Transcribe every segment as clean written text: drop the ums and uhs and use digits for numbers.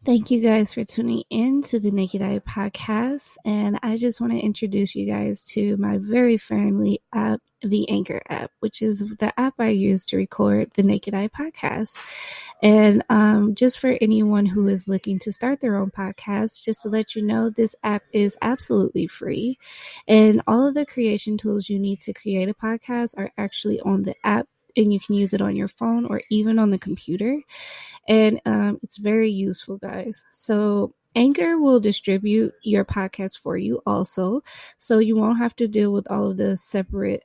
Thank you guys for tuning in to the Naked Eye podcast. And I just want to introduce you guys to my very friendly app, the Anchor app, which is the app I use to record the Naked Eye podcast. And just for anyone who is looking to start their own podcast, just to let you know, this app is absolutely free. And all of the creation tools you need to create a podcast are actually on the app. And you can use it on your phone or even on the computer. And it's very useful, guys. So Anchor will distribute your podcast for you also. So you won't have to deal with all of the separate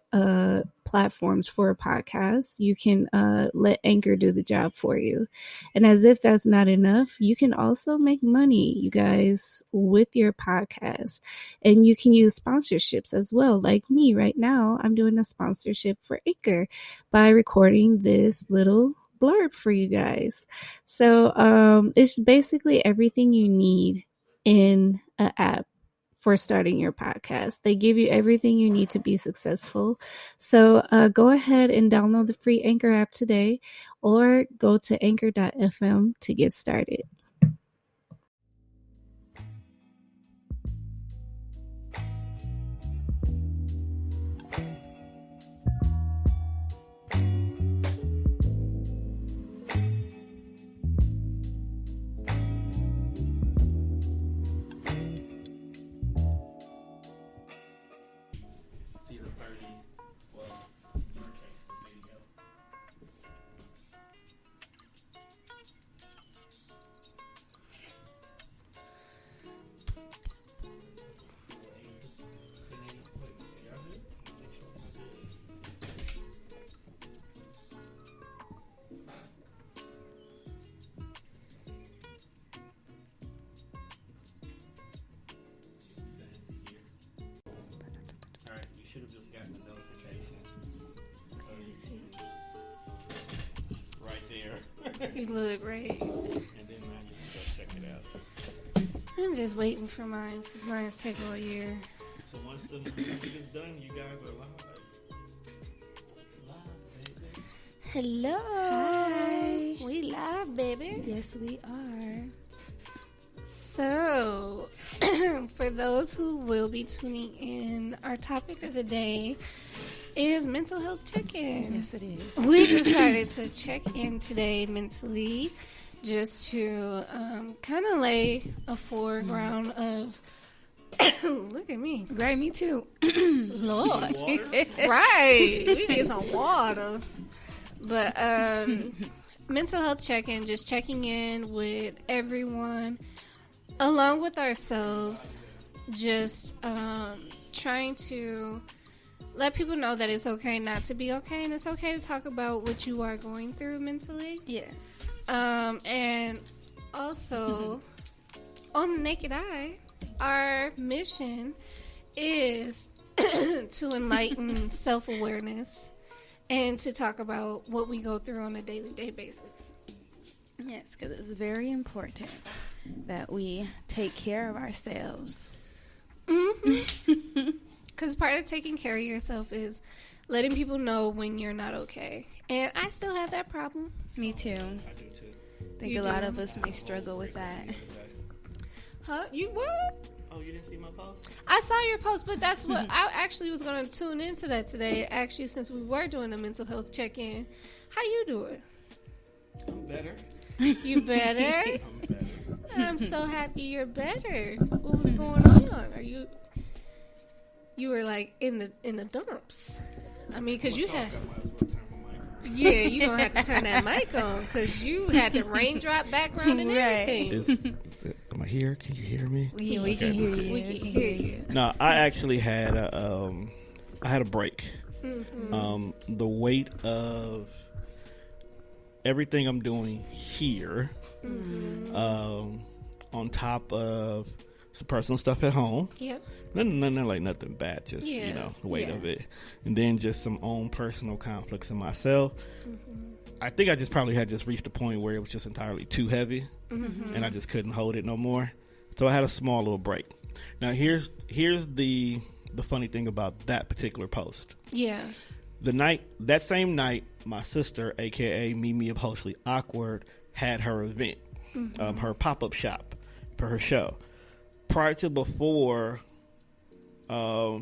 platforms for a podcast. You can let Anchor do the job for you. And as if that's not enough, you can also make money, you guys, with your podcast. And you can use sponsorships as well. Like me right now, I'm doing a sponsorship for Anchor by recording this little blurb for you guys. So it's basically everything you need in an app for starting your podcast. They give you everything you need to be successful. So go ahead and download the free Anchor app today or go to anchor.fm to get started. Should have just gotten the notification. Right there. You look great. And then now you can go check it out. I'm just waiting for mine because mine's take all year. So once the music is done, you guys are live. Live, baby. Hello. Hi. We live, baby. Yes, we are. So, for those who will be tuning in, our topic of the day is mental health check-in. Yes, it is. We decided to check in today mentally just to kind of lay a foreground of, look at me. Right, me too. Lord. Right. We need some water. But mental health check-in, just checking in with everyone along with ourselves, just trying to let people know that it's okay not to be okay, and it's okay to talk about what you are going through mentally. Yes. And also, on the Naked Eye, our mission is to enlighten self-awareness and to talk about what we go through on a daily basis. Yes, because it's very important that we take care of ourselves. Because part of taking care of yourself is letting people know when you're not okay. And I still have that problem. Me too. I do too. I think You a lot do? of us may struggle with that. Huh? You what? Oh, you didn't see my post? I saw your post, but that's what I actually was going to tune into that today. Actually, since we were doing a mental health check-in. How you doing? I'm better. You better? I'm better. I'm so happy you're better. What was going on? Are you were like in the dumps? I mean, because you had. I might as well turn my mic on. Yeah, you're going to have to turn that mic on because you had the raindrop background and Right. everything. Am I here? Can you hear me? We can hear you. We can hear you. No, I actually had a break. Mm-hmm. The weight of everything I'm doing here, Mm-hmm. on top of some personal stuff at home. Yep. Nothing bad, just Yeah. the weight Yeah. of it, and then just some own personal conflicts in myself. Mm-hmm. I think I just probably had just reached a point where it was just entirely too heavy, Mm-hmm. and I just couldn't hold it no more. So I had a small little break. Now here's the funny thing about that particular post. Yeah. That same night, my sister, aka Mimi Upholstery Awkward, had her event. her pop-up shop for her show. Prior to before that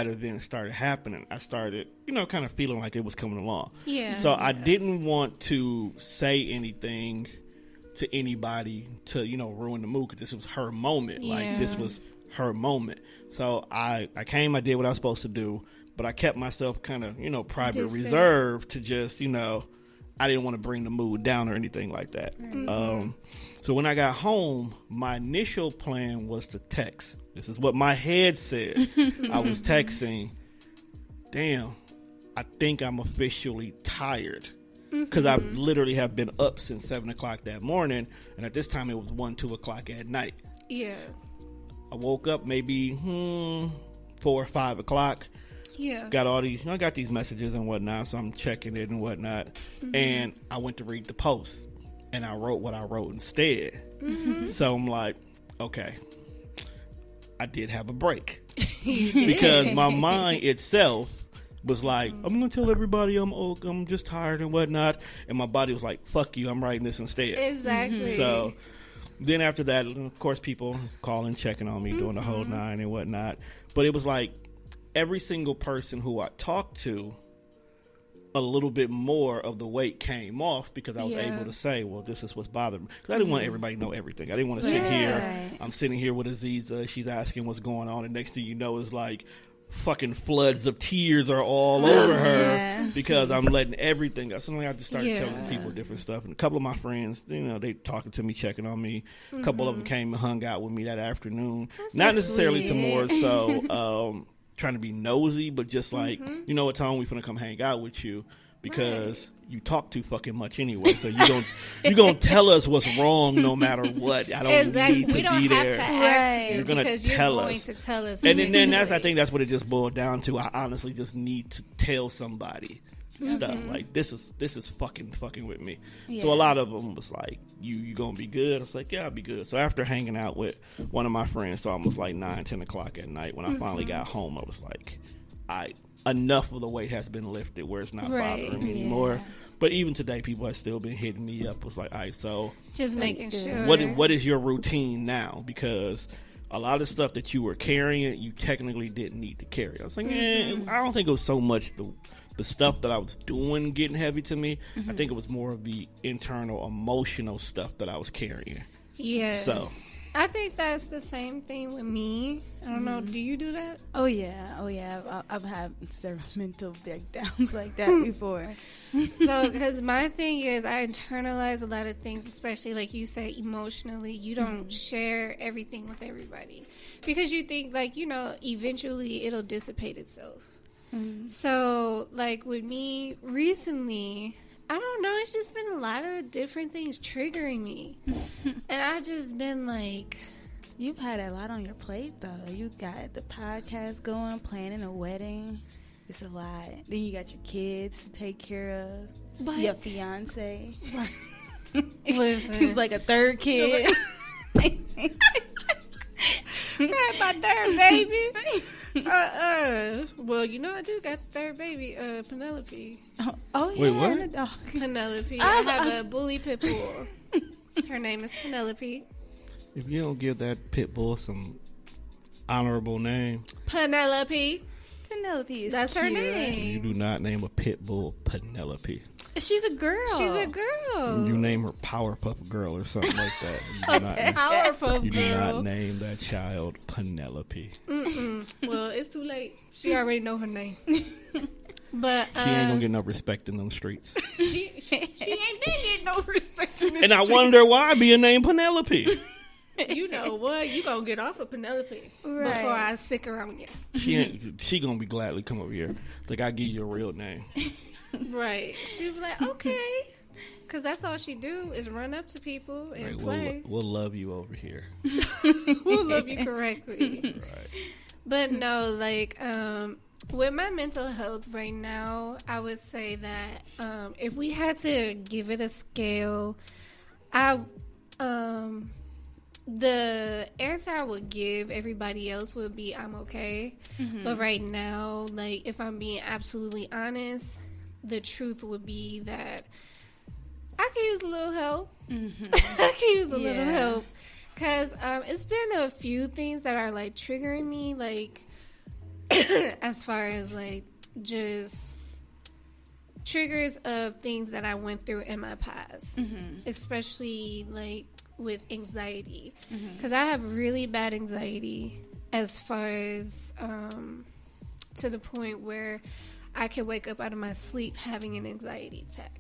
event started happening, I started, kind of feeling like it was coming along. Yeah. So I didn't want to say anything to anybody to, ruin the mood, because this was her moment. Yeah. Like, this was her moment. So I came, I did what I was supposed to do, but I kept myself kind of, private, Distant. reserved to just, I didn't want to bring the mood down or anything like that. So when I got home, my initial plan was to text. This is what my head said. I was texting, damn, I think I'm officially tired. Because I literally have been up since 7 o'clock that morning, and at this time it was 1, 2 o'clock at night. Yeah. I woke up maybe 4 or 5 o'clock. Yeah. Got all these, I got these messages and whatnot, so I'm checking it and whatnot. And I went to read the post, and I wrote what I wrote instead. So I'm like, okay, I did have a break. Because my mind itself was like, I'm going to tell everybody I'm just tired and whatnot. And my body was like, fuck you, I'm writing this instead. Exactly. So then after that, of course, people calling, checking on me, doing the whole nine and whatnot. But it was like every single person who I talked to, a little bit more of the weight came off, because I was able to say, well, this is what's bothering me. Because I didn't want everybody to know everything. I didn't want to sit here. I'm sitting here with Aziza. She's asking what's going on. And next thing you know, it's like fucking floods of tears are all over her because I'm letting everything go. Suddenly I just started telling people different stuff. And a couple of my friends, they talking to me, checking on me. A couple of them came and hung out with me that afternoon. That's Not so necessarily sweet. to more so trying to be nosy, but just like, you know what, Tom, we finna come hang out with you because you talk too fucking much anyway. So you gonna tell us what's wrong no matter what. I don't need to we don't be have there. to ask you You're gonna because tell you're going us. to tell us. And then that's, I eventually. think that's what it just boiled down to. I honestly just need to tell somebody stuff. Like, this is fucking with me. So a lot of them was like, you gonna be good? I was like, yeah, I'll be good. So after hanging out with one of my friends, so almost like 9, 10 o'clock at night, when I finally got home, I was like, enough of the weight has been lifted where it's not bothering me anymore. But even today, people have still been hitting me up. It was like, all right, so Just making sure. what is your routine now? Because a lot of stuff that you were carrying, you technically didn't need to carry. I was like, I don't think it was so much the stuff that I was doing getting heavy to me. I think it was more of the internal emotional stuff that I was carrying. Yeah. So I think that's the same thing with me. I don't know. Do you do that? Oh yeah. I've had several mental breakdowns like that before. So, because my thing is, I internalize a lot of things, especially like you say, emotionally. You don't share everything with everybody because you think, like, eventually it'll dissipate itself. So, like with me recently, I don't know, it's just been a lot of different things triggering me. And I just been like... You've had a lot on your plate, though. You got the podcast going, planning a wedding. It's a lot. Then you got your kids to take care of. But, your fiance. Listen. He's like a third kid. My third baby. Well, I do got the third baby, Penelope. Oh yeah. Wait, what? And the dog. Penelope. I have a bully pit bull. Her name is Penelope. if you don't give that pit bull some honorable name, Penelope. Penelope is That's cute. her name. you do not name a pit bull Penelope. She's a girl. She's a girl. You name her Powerpuff Girl or something like that. You do not, Powerpuff you do Girl. not name that child Penelope. Well, it's too late. She already know her name. But She ain't gonna get no respect in them streets. she ain't been getting no respect in this And I street. wonder why being named Penelope. You know what? You gonna get off of Penelope Right. before I stick around you. She gonna be gladly come over here. Like, I give you a real name. Right. She be like, okay. Because that's all she do is run up to people and Like, play. we'll love you over here. We'll love you correctly. Right. But no, like, with my mental health right now, I would say that if we had to give it a scale, the answer I would give everybody else would be I'm okay. But right now, like, if I'm being absolutely honest, the truth would be that I can use a little help. I can use a little help. Because it's been a few things that are, like, triggering me, like, as far as, like, just triggers of things that I went through in my past. Especially, like, with anxiety. Because I have really bad anxiety as far as to the point where I could wake up out of my sleep having an anxiety attack.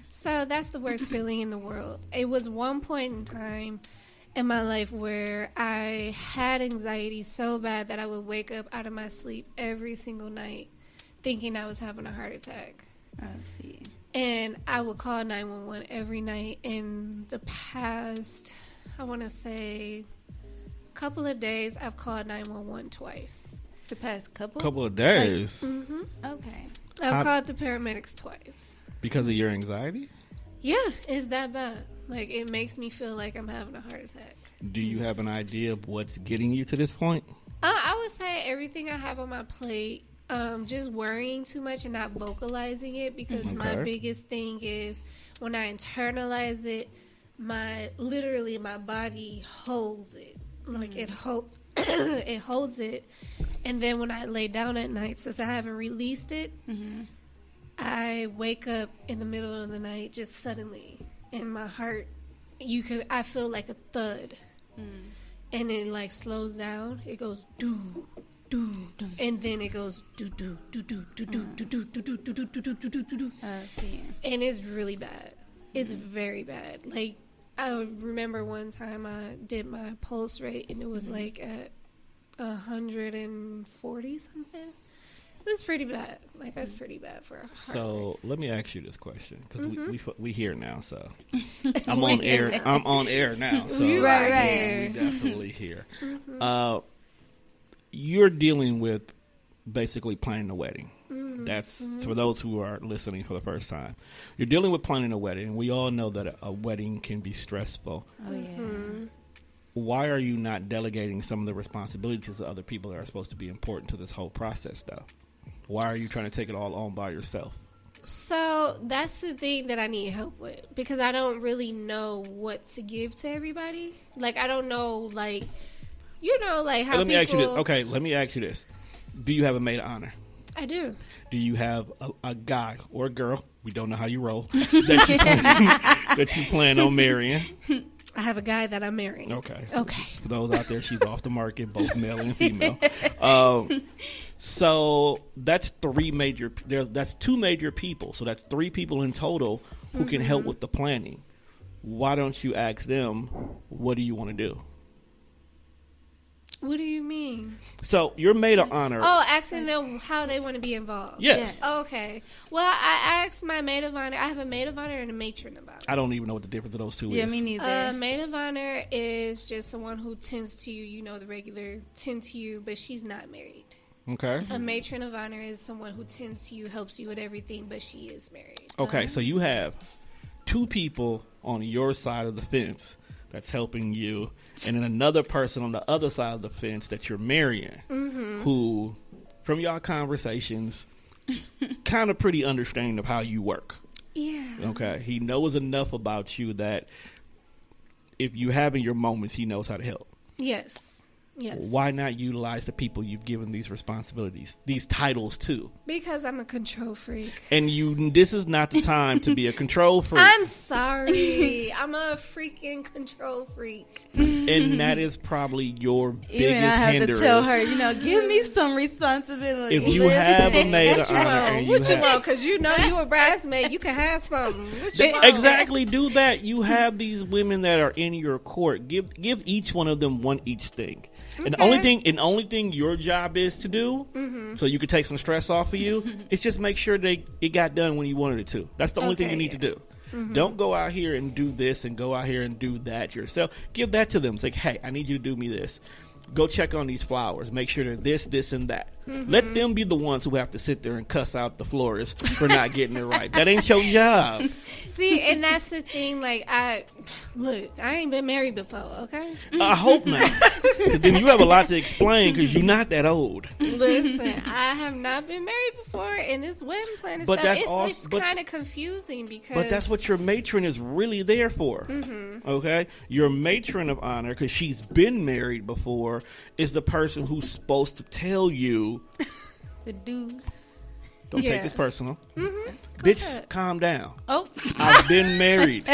So that's the worst feeling in the world. It was one point in time in my life where I had anxiety so bad that I would wake up out of my sleep every single night thinking I was having a heart attack. I see. And I would call 911 every night. In the past, I want to say, couple of days, I've called 911 twice. The past couple of days. Okay. I've called the paramedics twice. Because of your anxiety? Yeah, it's that bad. Like, it makes me feel like I'm having a heart attack. Do you have an idea of what's getting you to this point? I would say everything I have on my plate, just worrying too much and not vocalizing it, because my biggest thing is when I internalize it, my body holds it. Like, it holds it holds it. And then when I lay down at night, since I haven't released it, I wake up in the middle of the night just suddenly, and my heart, I feel like a thud, and it like slows down. It goes do, do, and then it goes do, do, do, do, do, do, do, do, do, do, do, do, do, do, do, do, and it's really bad. It's very bad. Like, I remember one time I did my pulse rate, and it was like at 140 something. It was pretty bad. Like, that's pretty bad for a heart So let me ask you this question, because we here now, so I'm on air. I'm on air now, so right. We definitely here. You're dealing with basically planning a wedding. That's for those who are listening for the first time. You're dealing with planning a wedding. We all know that a wedding can be stressful. Oh yeah. Why are you not delegating some of the responsibilities to other people that are supposed to be important to this whole process, though? Why are you trying to take it all on by yourself? So that's the thing that I need help with, because I don't really know what to give to everybody. Like, I don't know, like, like how let me ask you this. Okay, let me ask you this. Do you have a maid of honor? I do. Do you have a guy or a girl, we don't know how you roll, that you plan on marrying? I have a guy that I'm marrying. Okay. For those out there, she's off the market, both male and female. So that's that's two major people. So that's three people in total who can help with the planning. Why don't you ask them, what do you want to do? What do you mean? So your maid of honor. Oh, asking them how they want to be involved. Yes. Okay. Well, I asked my maid of honor. I have a maid of honor and a matron of honor. I don't even know what the difference of those two is. Yeah, me neither. Maid of honor is just someone who tends to you, the regular tend to you, but she's not married. Okay. A matron of honor is someone who tends to you, helps you with everything, but she is married. Okay, so you have two people on your side of the fence that's helping you, and then another person on the other side of the fence that you're marrying, who, from y'all conversations, is kind of pretty understanding of how you work. Yeah. Okay. He knows enough about you that if you having your moments, he knows how to help. Yes. Why not utilize the people you've given these responsibilities, these titles to? Because I'm a control freak. And this is not the time to be a control freak. I'm sorry. I'm a freaking control freak. And that is probably your biggest Even I have hindrance. to tell her, give me some responsibility. If you have a maid of honor and what you want? Because you a bridesmaid, you can have something. What you want? Exactly, do that. You have these women that are in your court. Give each one of them one each thing. And the only thing your job is to do, so you can take some stress off of you, is just make sure it got done when you wanted it to. That's the only thing you need to do. Don't go out here and do this and go out here and do that yourself. Give that to them. It's like, hey, I need you to do me this. go check on these flowers. Make sure they're this, and that. Let them be the ones who have to sit there and cuss out the florist for not getting it right. That ain't your job. See, and that's the thing. Like, I ain't been married before, okay? I hope not. 'Cause then you have a lot to explain because you're not that old. Listen, I have not been married before, and this wedding planning But stuff, that's it's kind of confusing because... But that's what your matron is really there for. Okay? Your matron of honor, because she's been married before, is the person who's supposed to tell you... The dudes. Don't take this personal. Bitch, calm down. Oh. I've been married.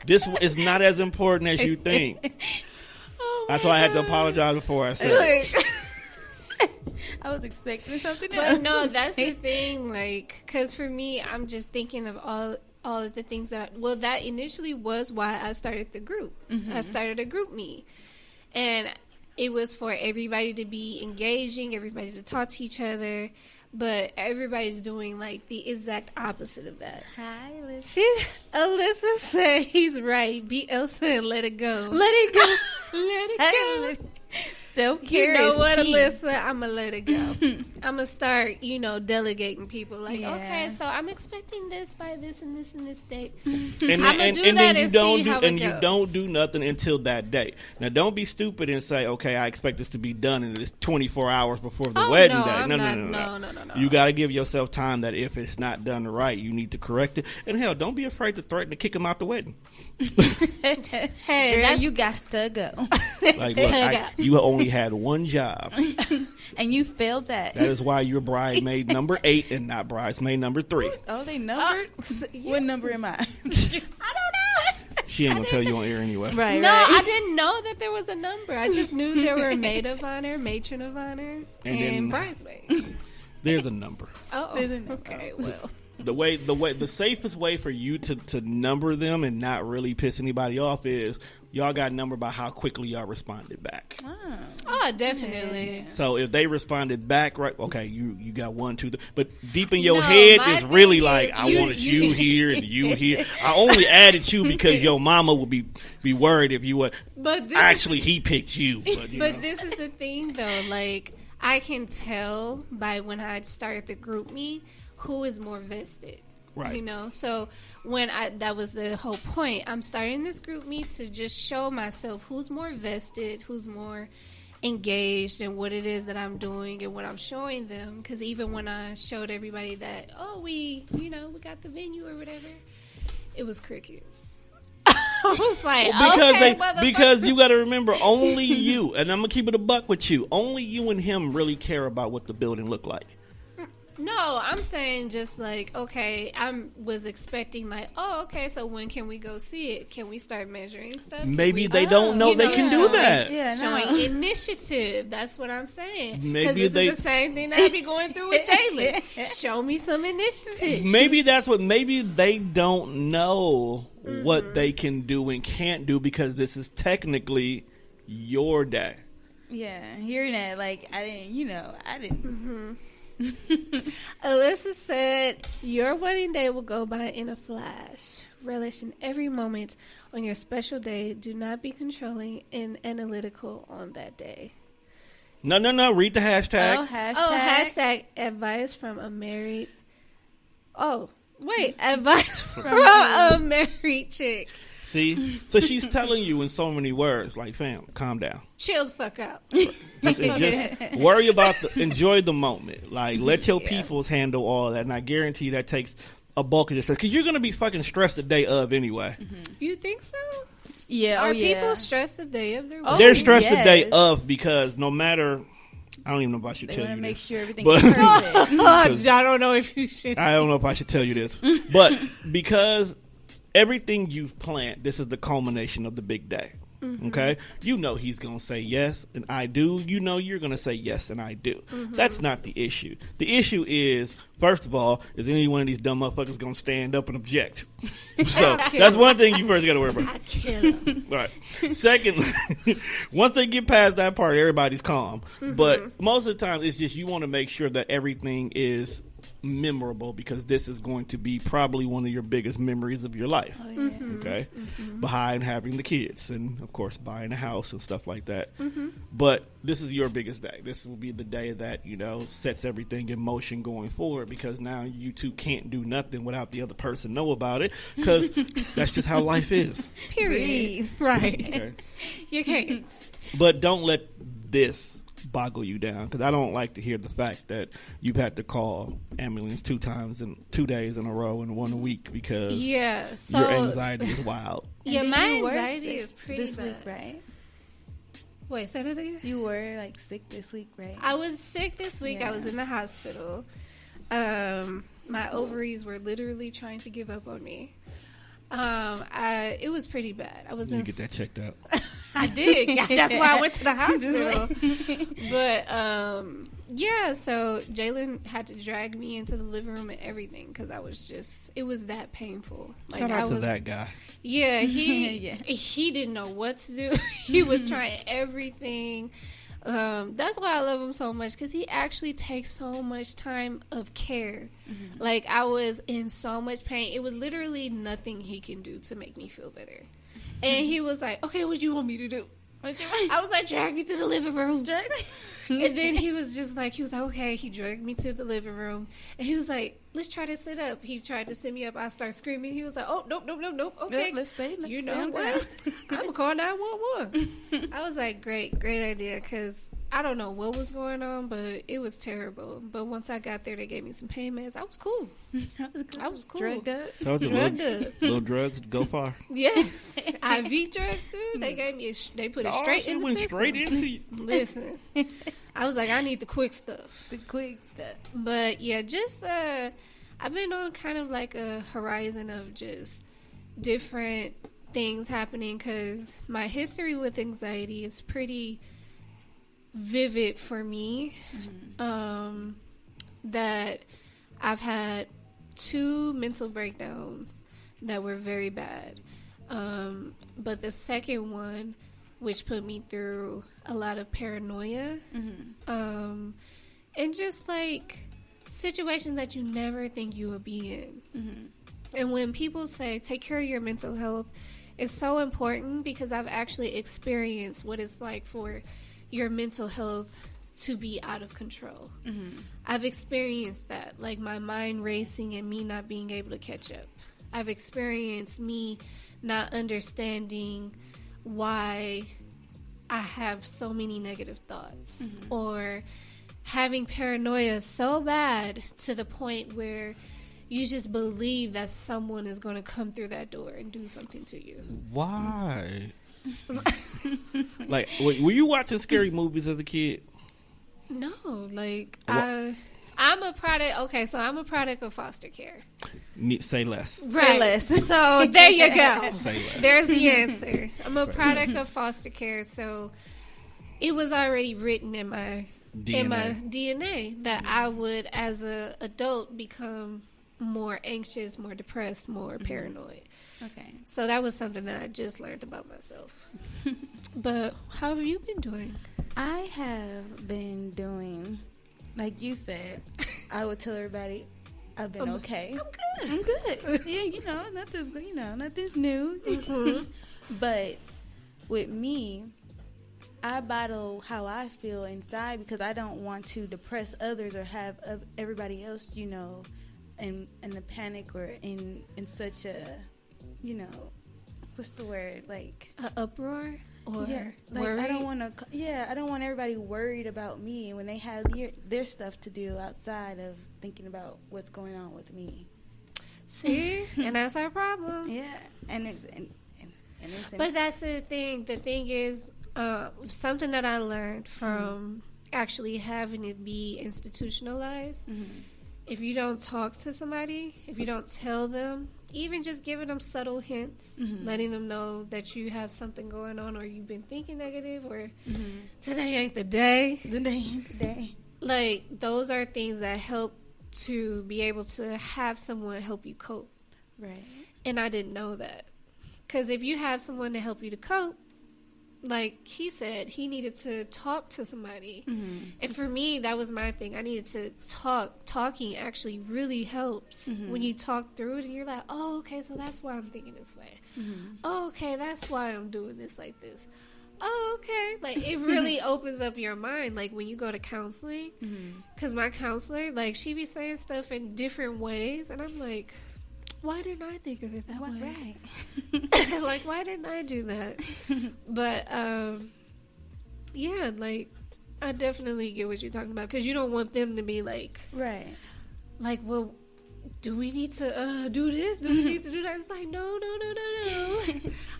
This is not as important as you think. That's why I had to apologize before I said it. I was expecting something else. But no, that's the thing. Like, because for me, I'm just thinking of all of the things that initially was why I started the group. I started a group me. And it was for everybody to be engaging, everybody to talk to each other. But everybody's doing like the exact opposite of that. Hi, Alyssa. Alyssa said he's right. Be Elsa and let it go. Let it go. Let it go. Self-care You know is what, key. Alyssa? I'm going to let it go. I'm going to start, delegating people. Like, Yeah. okay, so I'm expecting this by this and this and this date. And I'ma then, do and that then you and don't see do how it and you goes. don't do nothing until that day. Now, don't be stupid and say, "Okay, I expect this to be done in this 24 hours before the wedding no, day." I'm No. not. You got to give yourself time that if it's not done right, you need to correct it. And hell, don't be afraid to threaten to kick him out the wedding. Hey, Girl, that's... you got to go. Like, look, you only had one job. And you failed that. That is why you're bridesmaid number 8 and not bridesmaid number 3. Oh, they numbered? yeah. What number am I? I don't know. She ain't gonna tell you on air anyway. Right, No, right. I didn't know that there was a number. I just knew there were maid of honor, matron of honor, And then- and bridesmaids. There's a number. Oh, There's a number. okay, well. The safest way for you to number them and not really piss anybody off is y'all got numbered by how quickly y'all responded back. Oh, definitely. So if they responded back right, okay, you got 1, 2, 3. But deep in your No, head my is really thing like, is I you- wanted you here and you here. I only added you because your mama would be worried if you were. But this Actually, he picked you. But, you know. this is the thing, though. Like, I can tell by when I started the group me who is more vested. Right. You know, so that was the whole point. I'm starting this group me to just show myself who's more vested, who's more engaged in what it is that I'm doing and what I'm showing them. Because even when I showed everybody that, we got the venue or whatever, it was crickets. I was like, because you got to remember, only you, and I'm gonna keep it a buck with you. Only you and him really care about what the building looked like. No, I'm saying just like, okay, was expecting like, so when can we go see it? Can we start measuring stuff? Maybe they don't know they can do that. Yeah, Showing initiative. That's what I'm saying. Maybe Because they- is the same thing that I be going through with Jalen. Show me some initiative. Maybe they don't know what they can do and can't do because this is technically your day. Yeah, hearing that, like, I didn't. Alyssa said, your wedding day will go by in a flash. Relish in every moment on your special day. Do not be controlling and analytical on that day. No. Read the hashtag. Oh, hashtag. Hashtag advice from a married... Oh, wait. Advice from a married chick. See? So she's telling you in so many words, like, fam, calm down. Chill the fuck out. Just worry about enjoy the moment. Like, let your peoples handle all that. And I guarantee you that takes a bulk of your stress. Because you're going to be fucking stressed the day of anyway. You think so? Yeah, Are people stressed the day of their wedding? They're stressed the day yes. of because no matter... I don't even know if I should They tell want you to make this. sure everything But- is perfect. I don't know if you should. I don't know if I should tell you this. But because everything you've planned, this is the culmination of the big day. Okay? You know he's going to say yes, and I do. You know you're going to say yes, and I do. That's not the issue. The issue is, first of all, is any one of these dumb motherfuckers going to stand up and object? So that's one thing you first got to worry about. I kill him. Right. Second, once they get past that part, everybody's calm. But most of the time, it's just you want to make sure that everything is memorable because this is going to be probably one of your biggest memories of your life. Oh, yeah. Okay, behind having the kids and of course buying a house and stuff like that. But this is your biggest day. This will be the day that, you know, sets everything in motion going forward, because now you two can't do nothing without the other person know about it, because that's just how life is. Period. Right. Okay? You can't. But don't let this boggle you down, because I don't like to hear the fact that you've had to call ambulance 2 times in 2 days in a row in 1 week because So your anxiety is wild. Yeah, And my then you were anxiety sick is pretty this bad. week, right? Wait, say that again? You were like sick this week, right? I was sick this week. I was in the hospital. My ovaries were literally trying to give up on me. It was pretty bad. I was You get that checked out. I did. That's why I went to the hospital. But yeah, so Jalen had to drag me into the living room and everything because it was that painful. Like, Shout out to that guy. Yeah, Yeah. he didn't know what to do. He was trying everything. That's why I love him so much, because he actually takes so much time of care. Like, I was in so much pain. It was literally nothing he can do to make me feel better. And he was like, okay, what do you want me to do? I was like, drag me to the living room. And then he was like, okay. He dragged me to the living room. And he was like, let's try to sit up. He tried to sit me up. I started screaming. He was like, oh, nope. Okay. Let's stay. You know what? I'm going to call 911. I was like, great idea, because I don't know what was going on, but it was terrible. But once I got there, they gave me some pain meds. I was cool. I was cool. Drugged up. Told you, Drugged up. little drugs go far. Yes. IV drugs, too. They gave me they put it straight in the went system. straight into you. Listen. I was like, I need the quick stuff. The quick stuff. But yeah, just I've been on kind of like a horizon of just different things happening, because my history with anxiety is pretty vivid for me. That I've had 2 mental breakdowns that were very bad. But the second one, which put me through a lot of paranoia, and just like situations that you never think you would be in. And when people say take care of your mental health, it's so important, because I've actually experienced what it's like for your mental health to be out of control. I've experienced that, like my mind racing and me not being able to catch up. I've experienced me not understanding why I have so many negative thoughts, or having paranoia so bad to the point where you just believe that someone is going to come through that door and do something to you. Why? Like, were you watching scary movies as a kid? No, like I'm a product. Okay, so I'm a product of foster care. Say less. Right. less. So there you go. Say less. There's the answer. I'm a product of foster care, so it was already written in my DNA that I would, as a adult, become more anxious, more depressed, more paranoid. Okay. So that was something that I just learned about myself. But how have you been doing? I have been doing, like you said, I would tell everybody I've been okay. I'm good. Yeah, nothing's new. But with me, I bottle how I feel inside, because I don't want to depress others or have everybody else, in a panic or in such a, what's the word, like uproar or worry? I don't want everybody worried about me when they have their stuff to do outside of thinking about what's going on with me. See, and that's our problem. Yeah, and it's but that's the thing. The thing is, something that I learned from actually having it be institutionalized. If you don't talk to somebody, if you don't tell them, even just giving them subtle hints, letting them know that you have something going on, or you've been thinking negative, or today ain't the day. Today ain't the day. Like, those are things that help to be able to have someone help you cope. Right. And I didn't know that. Because if you have someone to help you to cope, like he said, he needed to talk to somebody. And for me, that was my thing. I needed to talk. Talking actually really helps when you talk through it and you're like, oh, okay, so that's why I'm thinking this way. Oh, okay, that's why I'm doing this like this. Oh, okay. Like, it really opens up your mind, like, when you go to counseling. Because my counselor, like, she be saying stuff in different ways, and I'm like, why didn't I think of it that way? Right. Like, why didn't I do that? But, yeah, like, I definitely get what you're talking about, because you don't want them to be like, right. Like, well, do we need to do this? Do we need to do that? It's like, no.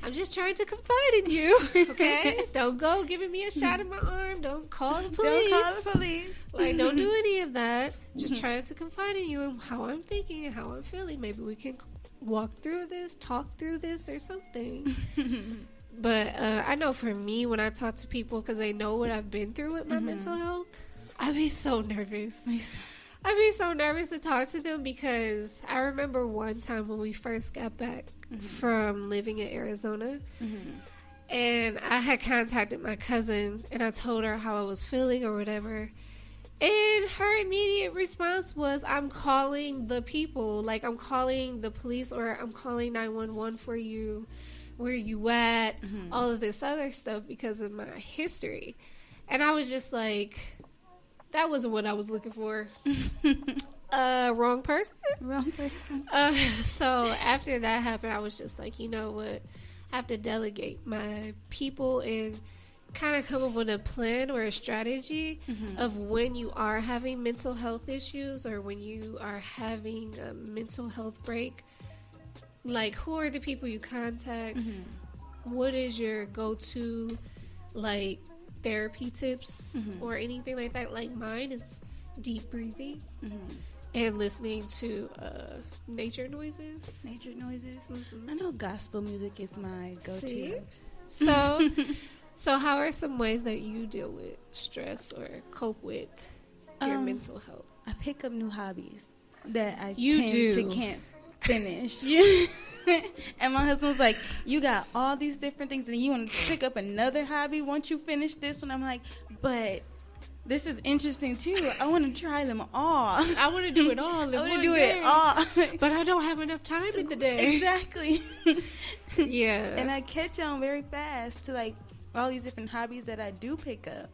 I'm just trying to confide in you, okay? Don't go giving me a shot in my arm. Don't call the police. Don't call the police. Like, don't do any of that. Just trying to confide in you and how I'm thinking and how I'm feeling. Maybe we can walk through this, talk through this or something. But I know for me, when I talk to people, because they know what I've been through with my mental health, I be so nervous. I'd be so nervous to talk to them, because I remember one time when we first got back from living in Arizona, and I had contacted my cousin, and I told her how I was feeling or whatever, and her immediate response was, I'm calling the people, like, I'm calling the police, or I'm calling 911 for you, where you at, all of this other stuff, because of my history. And I was just like, that wasn't what I was looking for. Wrong person? Wrong person. So after that happened, I was just like, you know what? I have to delegate my people and kind of come up with a plan or a strategy of when you are having mental health issues or when you are having a mental health break. Like, who are the people you contact? What is your go-to, like, therapy tips or anything like that? Like, mine is deep breathing and listening to nature noises. I know gospel music is my go-to. See? So how are some ways that you deal with stress or cope with your mental health? I pick up new hobbies that I can't finish. And my husband's like, you got all these different things and you want to pick up another hobby once you finish this one. I'm like, but this is interesting too. I want to try them all. I want to do it all. I want to do it all. But I don't have enough time in the day. Exactly. Yeah. And I catch on very fast to like all these different hobbies that I do pick up.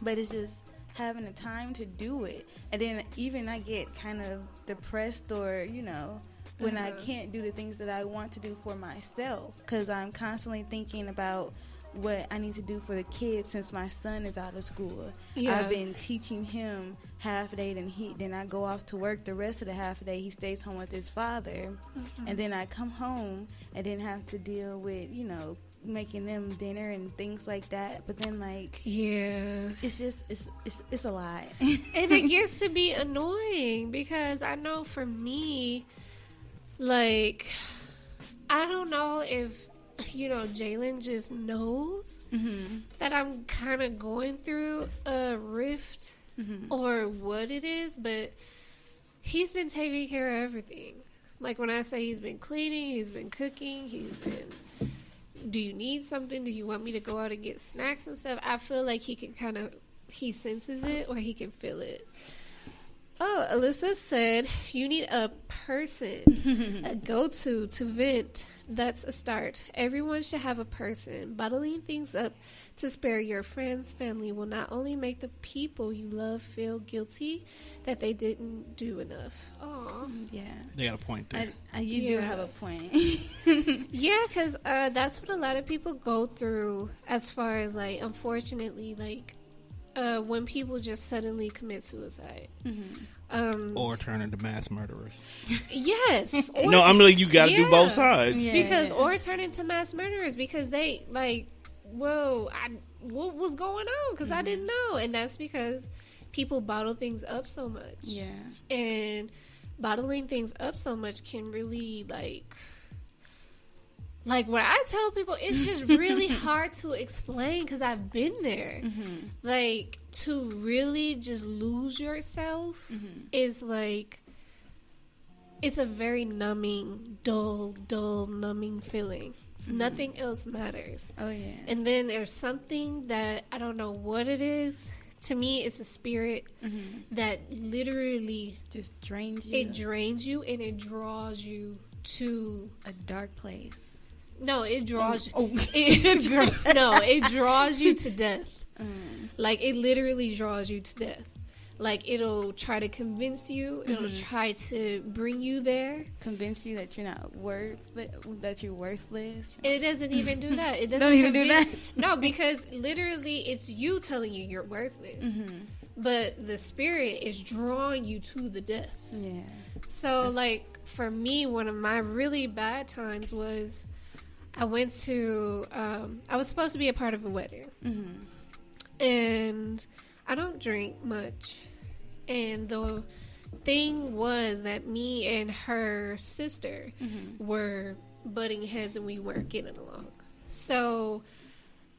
But it's just having the time to do it. And then even I get kind of depressed or, you know, when I can't do the things that I want to do for myself, because I'm constantly thinking about what I need to do for the kids since my son is out of school. I've been teaching him half a day, then I go off to work the rest of the half a day. He stays home with his father, and then I come home and then have to deal with, you know, making them dinner and things like that. But then, like, it's just it's a lot. And it gets to be annoying, because I know for me, like, I don't know if, you know, Jalen just knows that I'm kind of going through a rift or what it is, but he's been taking care of everything. Like, when I say he's been cleaning, he's been cooking, he's been, do you need something? Do you want me to go out and get snacks and stuff? I feel like he can kind of, he senses it or he can feel it. Oh, Alyssa said, you need a person, a go-to to vent. That's a start. Everyone should have a person. Bottling things up to spare your friends, family will not only make the people you love feel guilty that they didn't do enough. Oh, yeah. They got a point there. You do have a point. Yeah, because that's what a lot of people go through as far as, like, unfortunately, like, when people just suddenly commit suicide. Or turn into mass murderers. Yes. No, I'm like, you got to do both sides. Yeah. Because, or turn into mass murderers because they, like, whoa, what was going on? Because I didn't know. And that's because people bottle things up so much. Yeah. And bottling things up so much can really, like when I tell people, it's just really hard to explain because I've been there. Like, to really just lose yourself is like, it's a very numbing, dull, numbing feeling. Nothing else matters. Oh, yeah. And then there's something that I don't know what it is. To me, it's a spirit that literally just drains you. It drains you and it draws you to a dark place. No, it draws it draws you to death. Like, it literally draws you to death. Like, it'll try to convince you. It'll try to bring you there. Convince you that you're not that you're worthless. It doesn't even do that. It doesn't don't even do that. No, because literally it's you telling you you're worthless. But the spirit is drawing you to the death. Yeah. So, like, for me, one of my really bad times was I went to, I was supposed to be a part of a wedding. And I don't drink much. And the thing was that me and her sister were butting heads and we weren't getting along. So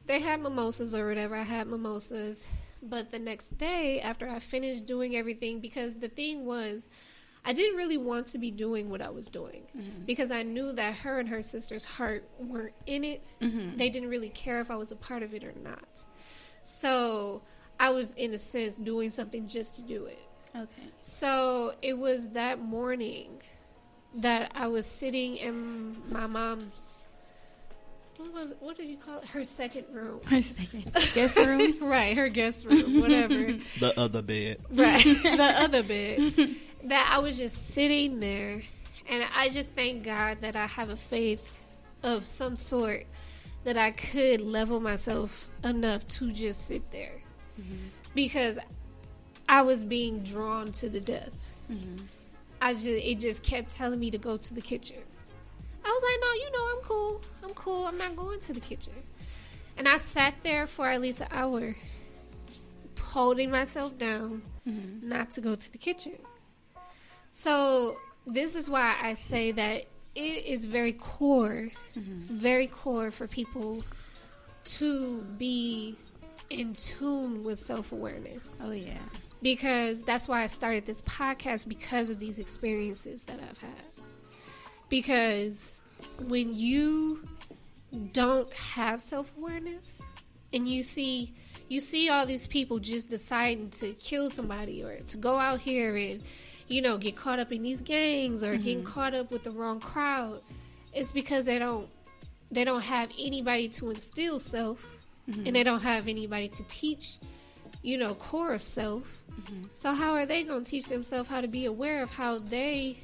they had mimosas or whatever. I had mimosas. But the next day, after I finished doing everything, because the thing was, I didn't really want to be doing what I was doing because I knew that her and her sister's heart weren't in it. They didn't really care if I was a part of it or not. So I was, in a sense, doing something just to do it. Okay. So it was that morning that I was sitting in my mom's, what did you call it? Her second room. Her second guest room? Right, her guest room, whatever. The other bed. Right, the other bed. That I was just sitting there, and I just thank God that I have a faith of some sort that I could level myself enough to just sit there. Because I was being drawn to the death. It just kept telling me to go to the kitchen. I was like, no, I'm cool. I'm not going to the kitchen. And I sat there for at least an hour, holding myself down, not to go to the kitchen. So this is why I say that it is very core for people to be in tune with self-awareness. Oh, yeah. Because that's why I started this podcast, because of these experiences that I've had. Because when you don't have self-awareness and you see all these people just deciding to kill somebody or to go out here and, get caught up in these gangs or getting caught up with the wrong crowd, it's because they don't have anybody to instill self. And they don't have anybody to teach, core of self. So how are they going to teach themselves how to be aware of how they,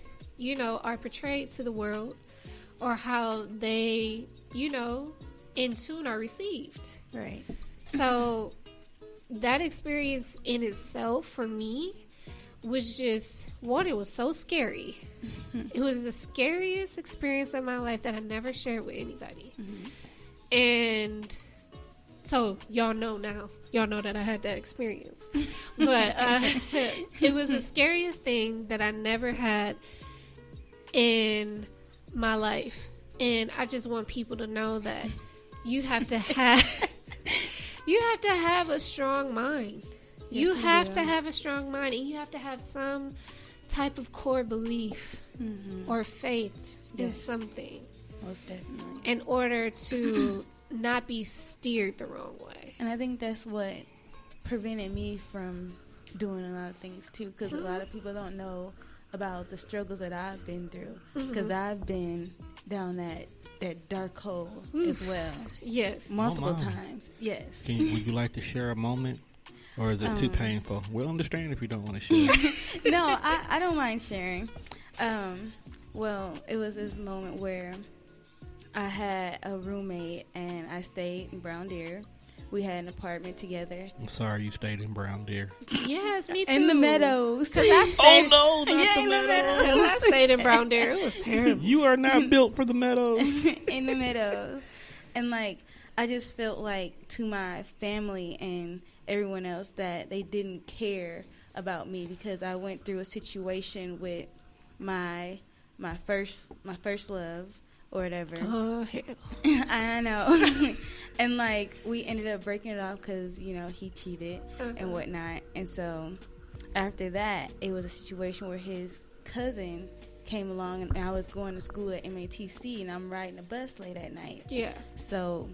are portrayed to the world, or how they, in tune are received? Right. So that experience in itself for me was just, it was so scary. It was the scariest experience of my life that I never shared with anybody. And so y'all know now. Y'all know that I had that experience. But it was the scariest thing that I never had in my life. And I just want people to know that you have to have a strong mind. Yes, you have to have a strong mind, and you have to have some type of core belief or faith in something. Most definitely. In order to not be steered the wrong way. And I think that's what prevented me from doing a lot of things too, because a lot of people don't know about the struggles that I've been through, because I've been down that dark hole as well. Yes. Multiple times. Yes. Would you like to share a moment, or is it too painful? We'll understand if you don't want to share. No, I don't mind sharing. Well, it was this moment where I had a roommate and I stayed in Brown Deer. We had an apartment together. I'm sorry you stayed in Brown Deer. Yes, me too. In the Meadows. Oh no, not the Meadows. Because I stayed in Brown Deer. It was terrible. You are not built for the Meadows. In the Meadows. And I just felt like to my family and everyone else that they didn't care about me, because I went through a situation with my first love or whatever. Oh, hell. I know. And we ended up breaking it off because he cheated and whatnot. And so after that, it was a situation where his cousin came along, and I was going to school at MATC, and I'm riding a bus late at night. Yeah. So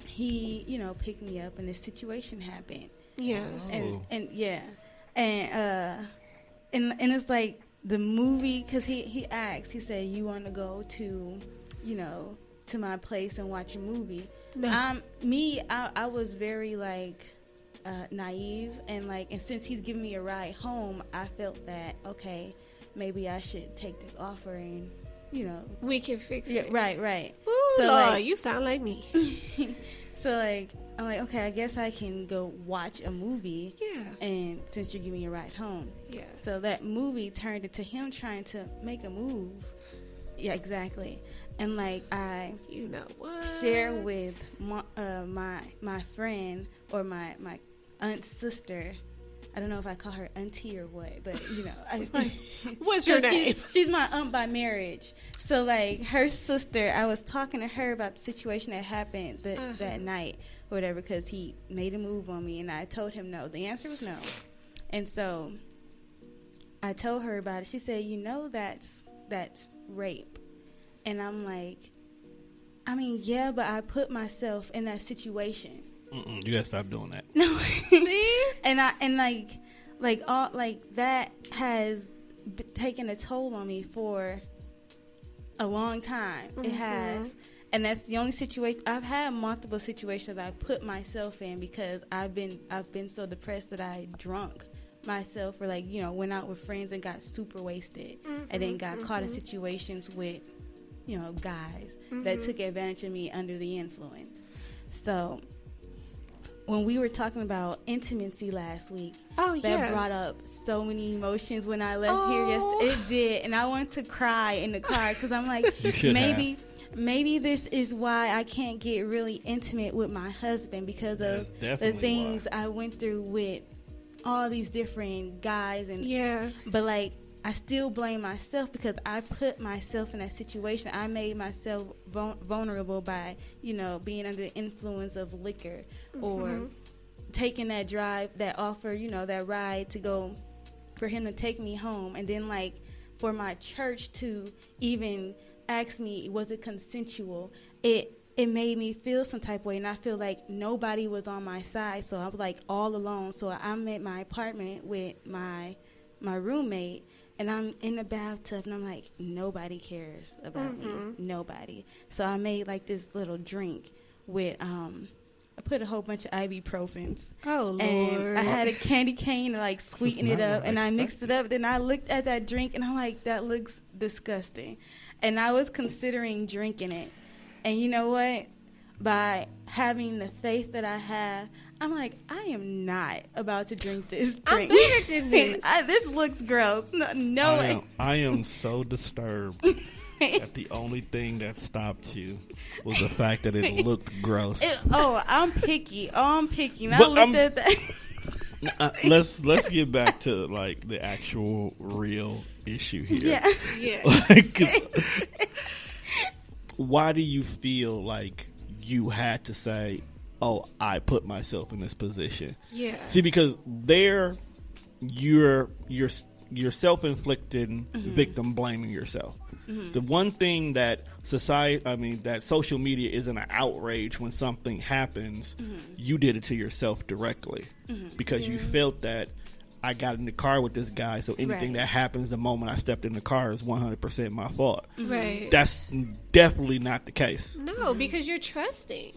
he, picked me up, and this situation happened. Yeah. And yeah. And it's like the movie, because he asked, he said, you want to go to, to my place and watch a movie? No. I was very, like, naive, and since he's giving me a ride home, I felt that, okay, maybe I should take this offer and, we can fix it. Right. Ooh, So, Lord, you sound like me. So, I'm like, okay, I guess I can go watch a movie. Yeah. And since you're giving me a ride home. Yeah. So that movie turned into him trying to make a move. Yeah, exactly. And I share with my friend, or my aunt's sister. I don't know if I call her auntie or what, but what's your name? She's my aunt by marriage. So her sister, I was talking to her about the situation that happened that night or whatever, because he made a move on me, and I told him no. The answer was no. And so I told her about it. She said, that's rape. And I'm like, I mean, yeah, but I put myself in that situation. You gotta stop doing that. No. See? And that has taken a toll on me for a long time. Mm-hmm. It has. And that's the only situation. I've had multiple situations that I put myself in because I've been so depressed that I drunk myself, or went out with friends and got super wasted, and then got caught in situations with guys that took advantage of me under the influence. So when we were talking about intimacy last week, that brought up so many emotions when I left here yesterday. It did, and I wanted to cry in the car because I'm like, maybe this is why I can't get really intimate with my husband, because of the things I went through with all these different guys. And but I still blame myself because I put myself in that situation. I made myself vulnerable by, being under the influence of liquor, or taking that drive, that offer, that ride to go, for him to take me home. And then for my church to even ask me, was it consensual? It made me feel some type of way, and I feel like nobody was on my side. So I was all alone. So I'm at my apartment with my roommate, and I'm in the bathtub, and I'm like, nobody cares about me. Nobody. So I made this little drink with, I put a whole bunch of ibuprofens. Oh, Lord. And I had a candy cane to sweeten it up, and I mixed it up. Then I looked at that drink, and I'm like, that looks disgusting. And I was considering drinking it. And you know what? By having the faith that I have, I'm like, I am not about to drink this drink. I'm better than this. This looks gross. No. I am so disturbed that the only thing that stopped you was the fact that it looked gross. I'm picky. I'm picky. And I looked at that. Let's get back to the actual real issue here. Yeah. Why do you feel like you had to say, oh, I put myself in this position? Yeah. See, because you're self-inflicted victim blaming yourself. The one thing that that social media is an outrage when something happens, you did it to yourself directly because you felt that I got in the car with this guy, so anything that happens the moment I stepped in the car is 100% my fault. Right. That's definitely not the case. No, because you're trusting.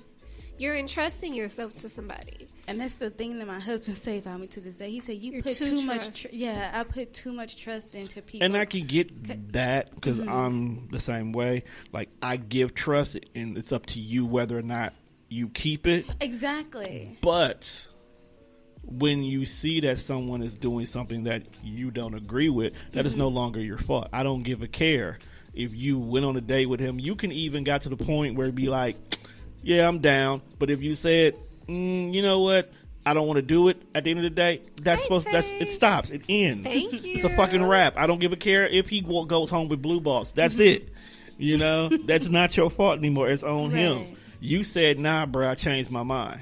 You're entrusting yourself to somebody. And that's the thing that my husband said about me to this day. He said, you put too much I put too much trust into people. And I can get that because I'm the same way. I give trust, and it's up to you whether or not you keep it. Exactly. But when you see that someone is doing something that you don't agree with, that is no longer your fault. I don't give a care if you went on a date with him. You can even got to the point where it'd be like, yeah, I'm down. But if you said, you know what, I don't want to do it, at the end of the day, it stops. It ends. Thank you. It's a fucking wrap. I don't give a care if he goes home with blue balls. That's it. That's not your fault anymore. It's on him. You said, nah, bro, I changed my mind.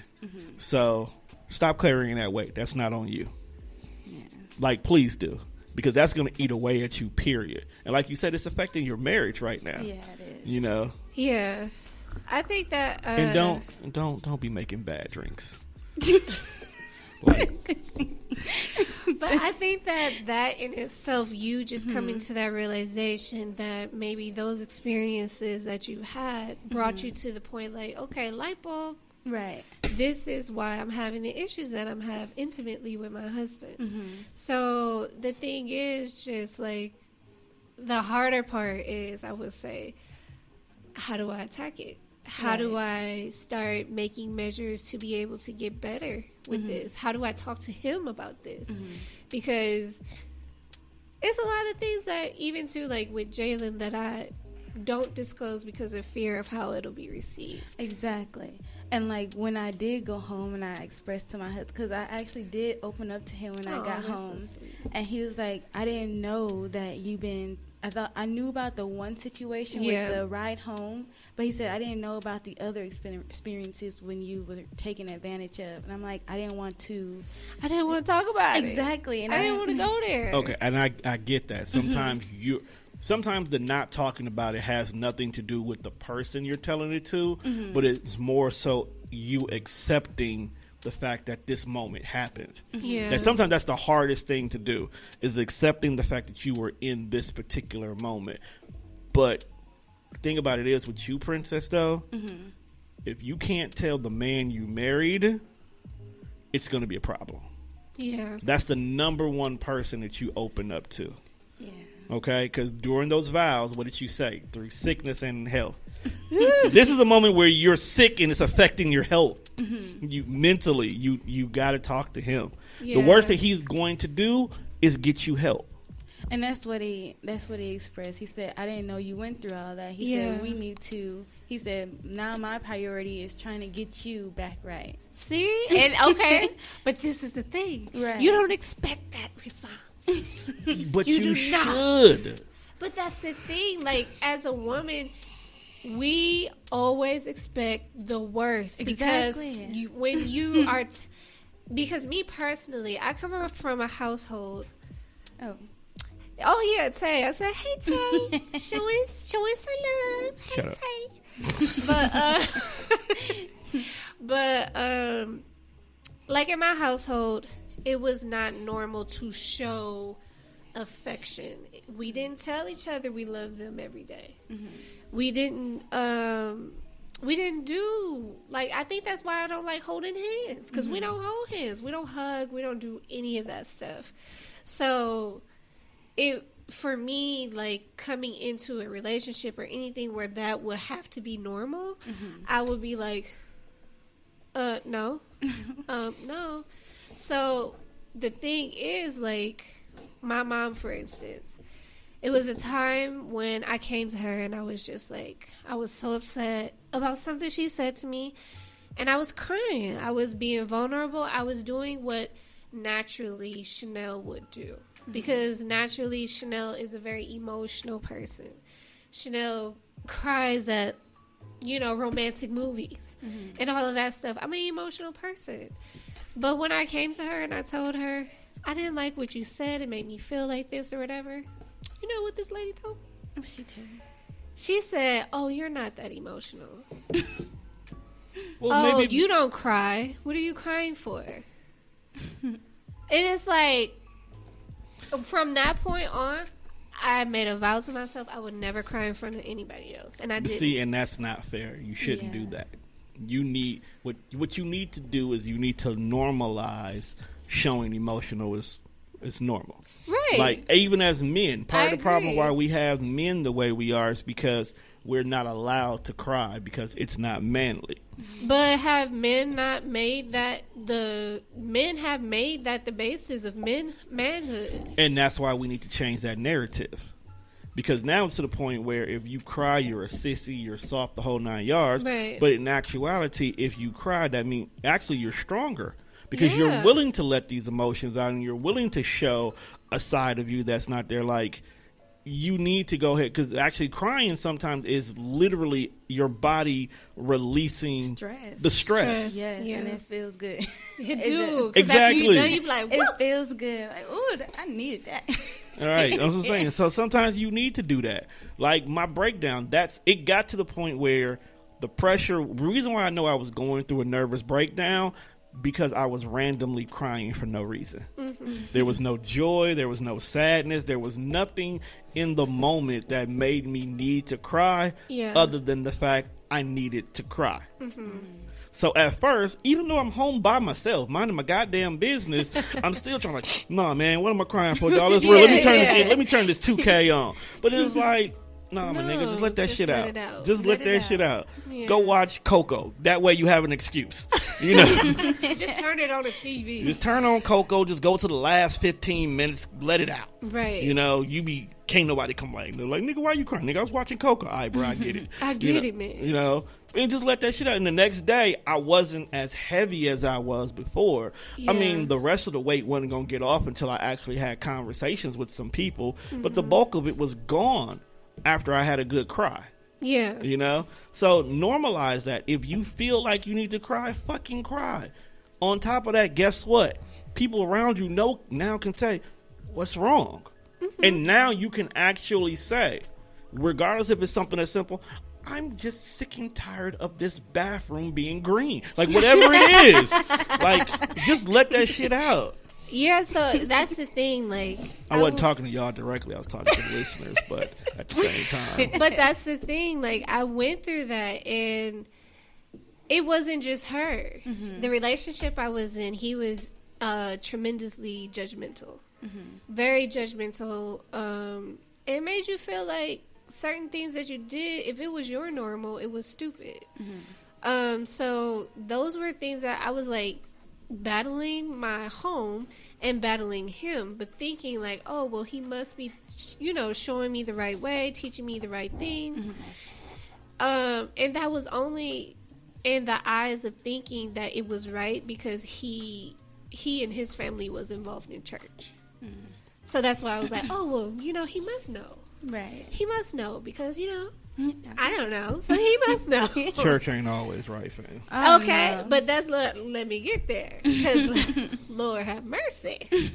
So stop carrying that weight. That's not on you. Yeah. Please do. because that's going to eat away at you, period. And like you said, it's affecting your marriage right now. Yeah, it is. You know? Yeah. I think that... and don't be making bad drinks. Like, but I think that in itself, you just coming to that realization that maybe those experiences that you had brought you to the point like, okay, light bulb. Right. This is why I'm having the issues that I'm having intimately with my husband. So the thing is just like, the harder part is, I would say, how do I attack it? How do I start making measures to be able to get better with this? How do I talk to him about this? Because it's a lot of things that even too, like with Jalen, that I don't disclose because of fear of how it'll be received. Exactly. And like when I did go home and I expressed to my husband, because I actually did open up to him when I got home, so and he was like, I didn't know that I thought I knew about the one situation with the ride home, but he said I didn't know about the other experiences when you were taken advantage of. And I'm like, I didn't want to talk about it. Exactly. And I didn't want to go there. Okay, and I get that. Sometimes the not talking about it has nothing to do with the person you're telling it to, but it's more so you accepting the fact that this moment happened. Yeah. And sometimes that's the hardest thing to do, is accepting the fact that you were in this particular moment. But the thing about it is, with you, Princess, though, if you can't tell the man you married, it's going to be a problem. Yeah. That's the number one person that you open up to. Yeah. Okay? Because during those vows, what did you say? Through sickness and health. This is a moment where you're sick and it's affecting your health. You mentally, you got to talk to him. Yeah. The worst that he's going to do is get you help. And that's what he expressed. He said, I didn't know you went through all that. He said, we need to. He said, now my priority is trying to get you back right. See? And okay, but this is the thing. Right. You don't expect that response. But you do not. should. But that's the thing. Like, as a woman, we always expect the worst. Exactly. Because when you are... because me personally, I come from a household... Oh yeah, Tay. I said, hey Tay, showing some love. Hey Tay. But like in my household, it was not normal to show affection. We didn't tell each other we loved them every day. We didn't do, like, I think that's why I don't like holding hands, because we don't hold hands, we don't hug, we don't do any of that stuff. So it, for me, like, coming into a relationship or anything where that would have to be normal, I would be like, no. No. So the thing is, like, my mom, for instance, it was a time when I came to her and I was just like, I was so upset about something she said to me, and I was crying. I was being vulnerable. I was doing what naturally Chanel would do, because naturally Chanel is a very emotional person. Chanel cries at, romantic movies and all of that stuff. I'm an emotional person. But when I came to her and I told her, I didn't like what you said, it made me feel like this or whatever, you know what this lady told me? She said, oh, you're not that emotional. Well, maybe you don't cry. What are you crying for? And it's like, from that point on, I made a vow to myself I would never cry in front of anybody else, and I didn't. See, and that's not fair. You shouldn't do that. You need what you need to do is you need to normalize showing emotional is normal. Right. Like, even as men, part of the problem agree. why we have men the way we are is because we're not allowed to cry, because it's not manly. But have men not made that the basis of manhood? And that's why we need to change that narrative. Because now it's to the point where if you cry, you're a sissy, you're soft, the whole 9 yards. Right. But in actuality, if you cry, that means actually you're stronger. Because you're willing to let these emotions out, and you're willing to show a side of you that's not there. Like, you need to go ahead, because actually crying sometimes is literally your body releasing the stress. Yes, and it feels good. You do. Exactly. After you're done, you be like, whoa. It feels good. Like, ooh, I needed that. All right, that's what I'm saying. So sometimes you need to do that. Like my breakdown, it got to the point where the pressure, the reason why I know I was going through a nervous breakdown, because I was randomly crying for no reason. Mm-hmm. There was no joy, there was no sadness, there was nothing in the moment that made me need to cry other than the fact I needed to cry. Mm-hmm. So at first, even though I'm home by myself, minding my goddamn business, I'm still trying to, nah, man, what am I crying for, y'all? Let's let me turn this 2K on. But it was like, nah, my nigga, just let that shit out. Just let that shit out. Yeah. Go watch Coco. That way you have an excuse. You know? Just turn it on the TV. Just turn on Coco. Just go to the last 15 minutes. Let it out. Right. You know, can't nobody complain. They're like, nigga, why you crying? Nigga, I was watching Coco. All right, bro, I get it. I get it, man. You know? And just let that shit out. And the next day, I wasn't as heavy as I was before. Yeah. I mean, the rest of the weight wasn't going to get off until I actually had conversations with some people. Mm-hmm. But the bulk of it was gone after I had a good cry. Yeah. You know? So normalize that. If you feel like you need to cry, fucking cry. On top of that, guess what? People around you now can say, what's wrong? Mm-hmm. And now you can actually say, regardless if it's something that's simple, I'm just sick and tired of this bathroom being green. Like, whatever it is. Like, just let that shit out. Yeah, so that's the thing. Like, I wasn't talking to y'all directly. I was talking to the listeners, but at the same time. But that's the thing. Like, I went through that, and it wasn't just her. Mm-hmm. The relationship I was in, he was tremendously judgmental. Mm-hmm. Very judgmental. It made you feel like certain things that you did, if it was your normal, it was stupid. Mm-hmm. So those were things that I was like battling my home and battling him, but thinking like, oh, well, he must be, showing me the right way, teaching me the right things. Mm-hmm. And that was only in the eyes of thinking that it was right because he and his family was involved in church. Mm-hmm. So that's why I was like, oh, well, he must know. Right. He must know because, I don't know. So he must know. Church ain't always right, fam. Okay, no. But let me get there. Because, Lord have mercy.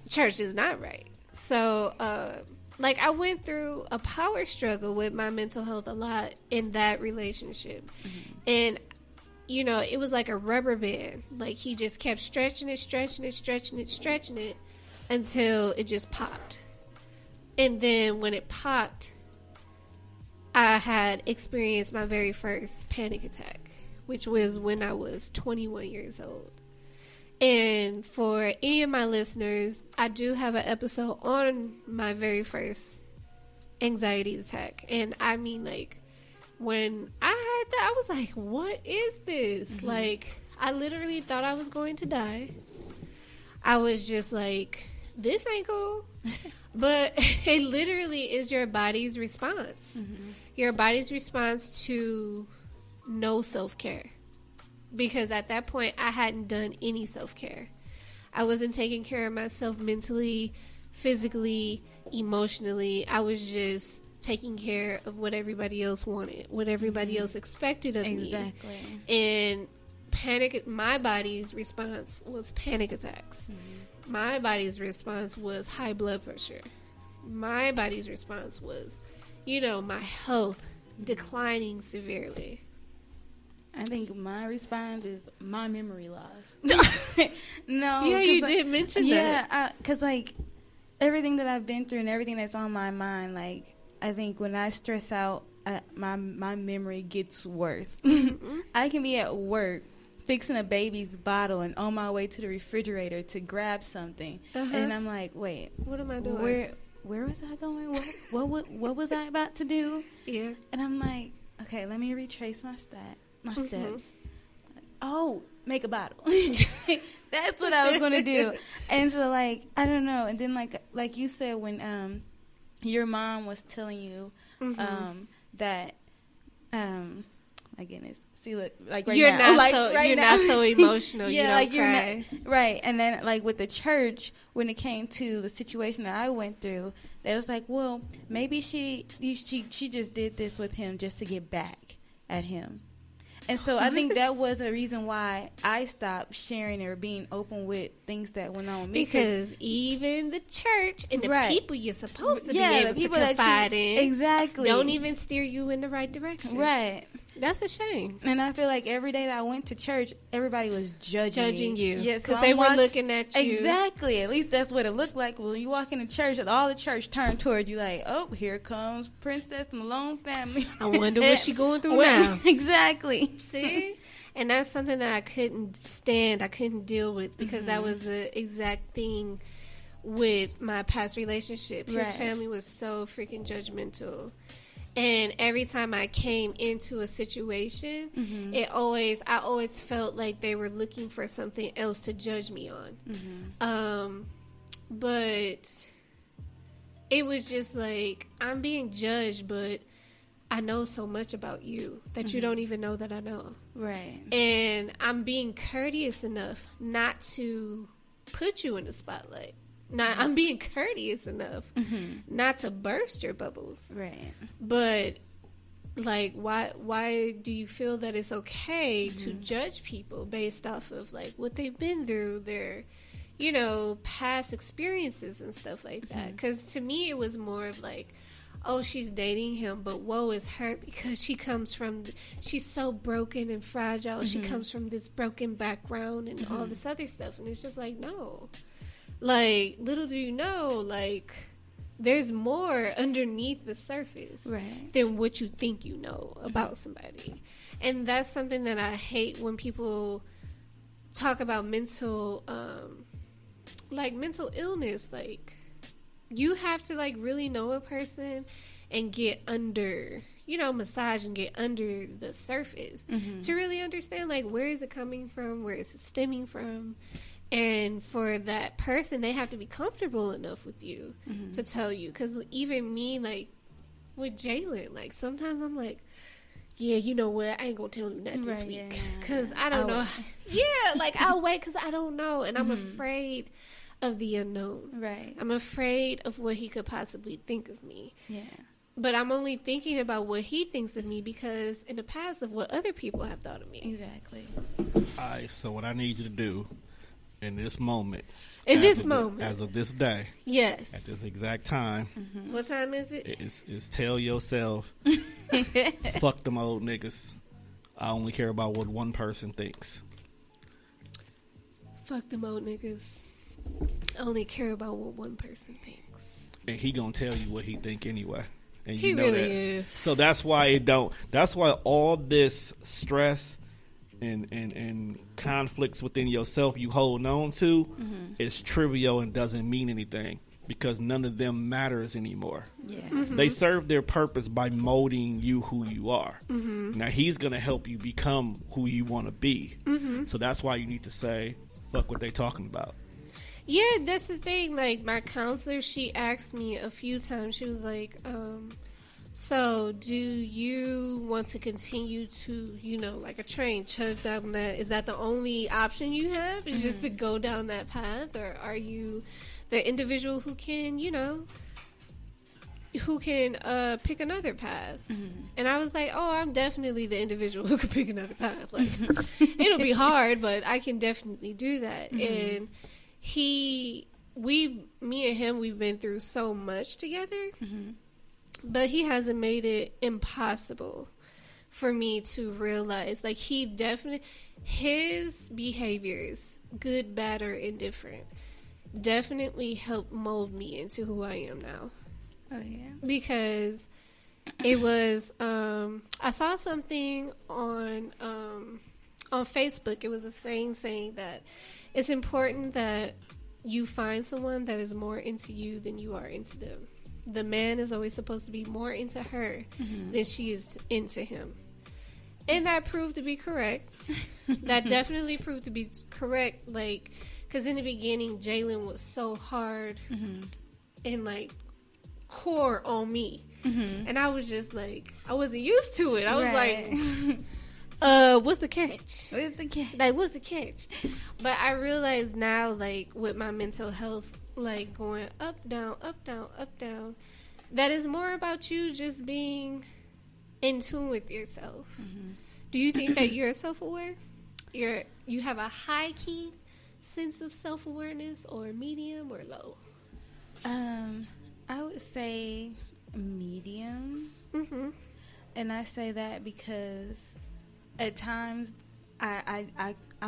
Church is not right. So, I went through a power struggle with my mental health a lot in that relationship. Mm-hmm. And, it was like a rubber band. Like, he just kept stretching it until it just popped. And then when it popped, I had experienced my very first panic attack, which was when I was 21 years old. And for any of my listeners, I do have an episode on my very first anxiety attack. And I mean, like, when I heard that, I was like, what is this? Mm-hmm. Like, I literally thought I was going to die. I was just like, this ain't cool. But it literally is your body's response. Mm-hmm. Your body's response to no self-care. Because at that point, I hadn't done any self-care. I wasn't taking care of myself mentally, physically, emotionally. I was just taking care of what everybody else wanted, what everybody else expected of me. Exactly. And my body's response was panic attacks. Mm-hmm. My body's response was high blood pressure. My body's response was, my health declining severely. I think my response is my memory loss. No. Yeah, you did mention that. Yeah, because, everything that I've been through and everything that's on my mind, I think when I stress out, my memory gets worse. Mm-hmm. I can be at work fixing a baby's bottle and on my way to the refrigerator to grab something. Uh-huh. And I'm like, wait. What am I doing? Where was I going? What was I about to do? Yeah. And I'm like, okay, let me retrace my steps. Mm-hmm. Oh, make a bottle. That's what I was going to do. And so, I don't know. And then, like you said, when your mom was telling you that, my goodness. See, look, right you're now. You're not so emotional. Yeah, you don't cry. Right. And then, with the church, when it came to the situation that I went through, they was like, well, maybe she just did this with him just to get back at him. And so I think that was a reason why I stopped sharing or being open with things that went on with me. Because even the church and the people you're supposed to be able to confide in exactly don't even steer you in the right direction. Right. That's a shame. And I feel like every day that I went to church, everybody was judging you. Yes, because they were looking at you. Exactly. At least that's what it looked like. When you walk into church, all the church turned toward you like, oh, here comes Princess Malone family. I wonder what she going through now. Exactly. See? And that's something that I couldn't stand. I couldn't deal with because that was the exact thing with my past relationship. His family was so freaking judgmental. And every time I came into a situation, I always felt like they were looking for something else to judge me on. But it was just like, I'm being judged, but I know so much about you that you don't even know that I know. Right. And I'm being courteous enough not to put you in the spotlight. Now, I'm being courteous enough not to burst your bubbles. Right. But, like, why do you feel that it's okay to judge people based off of, like, what they've been through, their, you know, past experiences and stuff like that? Because to me, it was more of, like, oh, she's dating him, but woe is her because she's so broken and fragile. She comes from this broken background and all this other stuff. And it's just like, no. Like, little do you know, like, there's more underneath the surface than what you think you know about somebody. And that's something that I hate when people talk about mental illness. Like, you have to, like, really know a person and get under, you know, massage and get under the surface to really understand, like, where is it coming from? Where is it stemming from? And for that person, they have to be comfortable enough with you to tell you. Because even me, like, with Jalen, like, sometimes I'm like, yeah, you know what? I ain't going to tell him that this week. Because I don't know. Yeah, like, I'll wait because I don't know. And I'm afraid of the unknown. Right. I'm afraid of what he could possibly think of me. Yeah. But I'm only thinking about what he thinks of me because in the past of what other people have thought of me. Exactly. All right, so what I need you to do in this moment. As of this day. Yes. At this exact time. What time is it? Is tell yourself, fuck them old niggas. I only care about what one person thinks. Fuck them old niggas. I only care about what one person thinks. And he gonna tell you what he think anyway. And he you know really that. is. So that's why all this stress and conflicts within yourself you hold on to is trivial and doesn't mean anything because none of them matters anymore. Yeah. They serve their purpose by molding you who you are. Now he's going to help you become who you want to be. So that's why you need to say, fuck what they talking about. Yeah, that's the thing. Like, my counselor, she asked me a few times, she was like, so do you want to continue to, you know, like a train, chug down that? Is that the only option you have? Is just to go down that path? Or are you the individual who can, you know, pick another path? And I was like, oh, I'm definitely the individual who can pick another path. Like, it'll be hard, but I can definitely do that. And me and him, we've been through so much together. But he hasn't made it impossible for me to realize, like, his behaviors, good, bad, or indifferent, definitely helped mold me into who I am now. Oh, yeah. Because it was, I saw something on Facebook. It was a saying that it's important that you find someone that is more into you than you are into them. The man is always supposed to be more into her than she is into him. And that proved to be correct. That definitely proved to be correct. Like, because in the beginning, Jalen was so hard and, like, core on me. And I was just like, I wasn't used to it. I was like, what's the catch? What's the catch? Like, what's the catch? But I realize now, like, with my mental health, like, going up, down, up, down, up, down, that is more about you just being in tune with yourself. Do you think that you're self-aware? You have a high key sense of self-awareness, or medium, or low? I would say medium. Mm-hmm. And I say that because at times I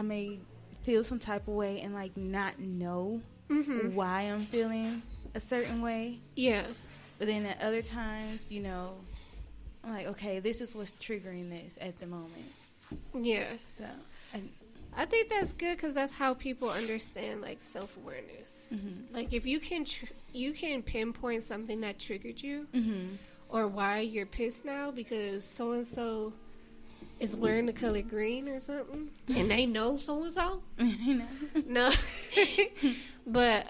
may feel some type of way and like not know why I'm feeling a certain way. Yeah. But then at other times, you know, I'm like, okay, this is what's triggering this at the moment. Yeah. So I think that's good because that's how people understand like self-awareness. Mm-hmm. Like if you can pinpoint something that triggered you, or why you're pissed now because so and so is wearing the color green or something, and they know so and so. No, but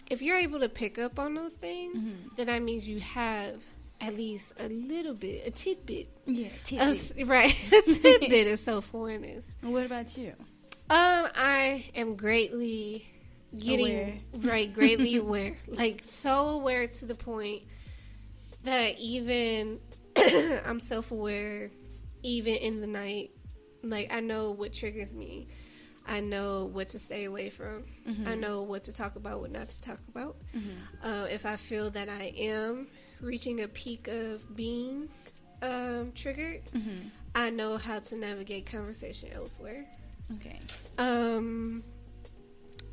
if you're able to pick up on those things, then that means you have at least a little bit, a tidbit. Yeah, tidbit. Right, a tidbit of self-awareness. What about you? I am greatly greatly aware. Like, so aware to the point that even I'm self-aware even in the night. Like, I know what triggers me. I know what to stay away from. I know what to talk about, what not to talk about. If I feel that I am reaching a peak of being triggered, I know how to navigate conversation elsewhere. Okay.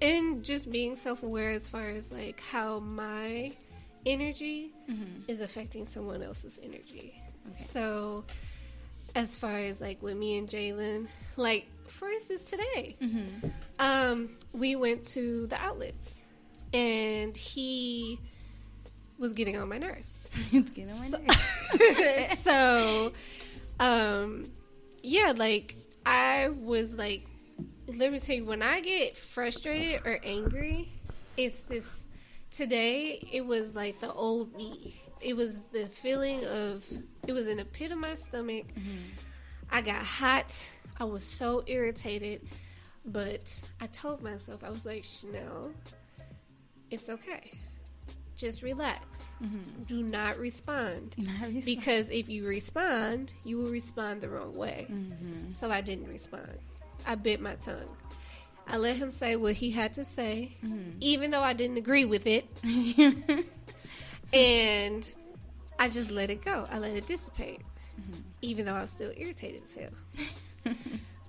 And just being self-aware as far as like how my energy is affecting someone else's energy. Okay. So as far as like with me and Jalen, like for instance today, we went to the outlets and he was getting on my nerves. It's getting on my nerves. So, yeah, like I was like, let me tell you, when I get frustrated or angry, it's this. Today, it was like the old me. It was the feeling of, it was in the pit of my stomach. I got hot. I was so irritated. But I told myself, I was like, Chanel, it's okay. Just relax. Do not respond. Because if you respond, you will respond the wrong way. So I didn't respond. I bit my tongue. I let him say what he had to say, even though I didn't agree with it. And I just let it go. I let it dissipate, even though I was still irritated still.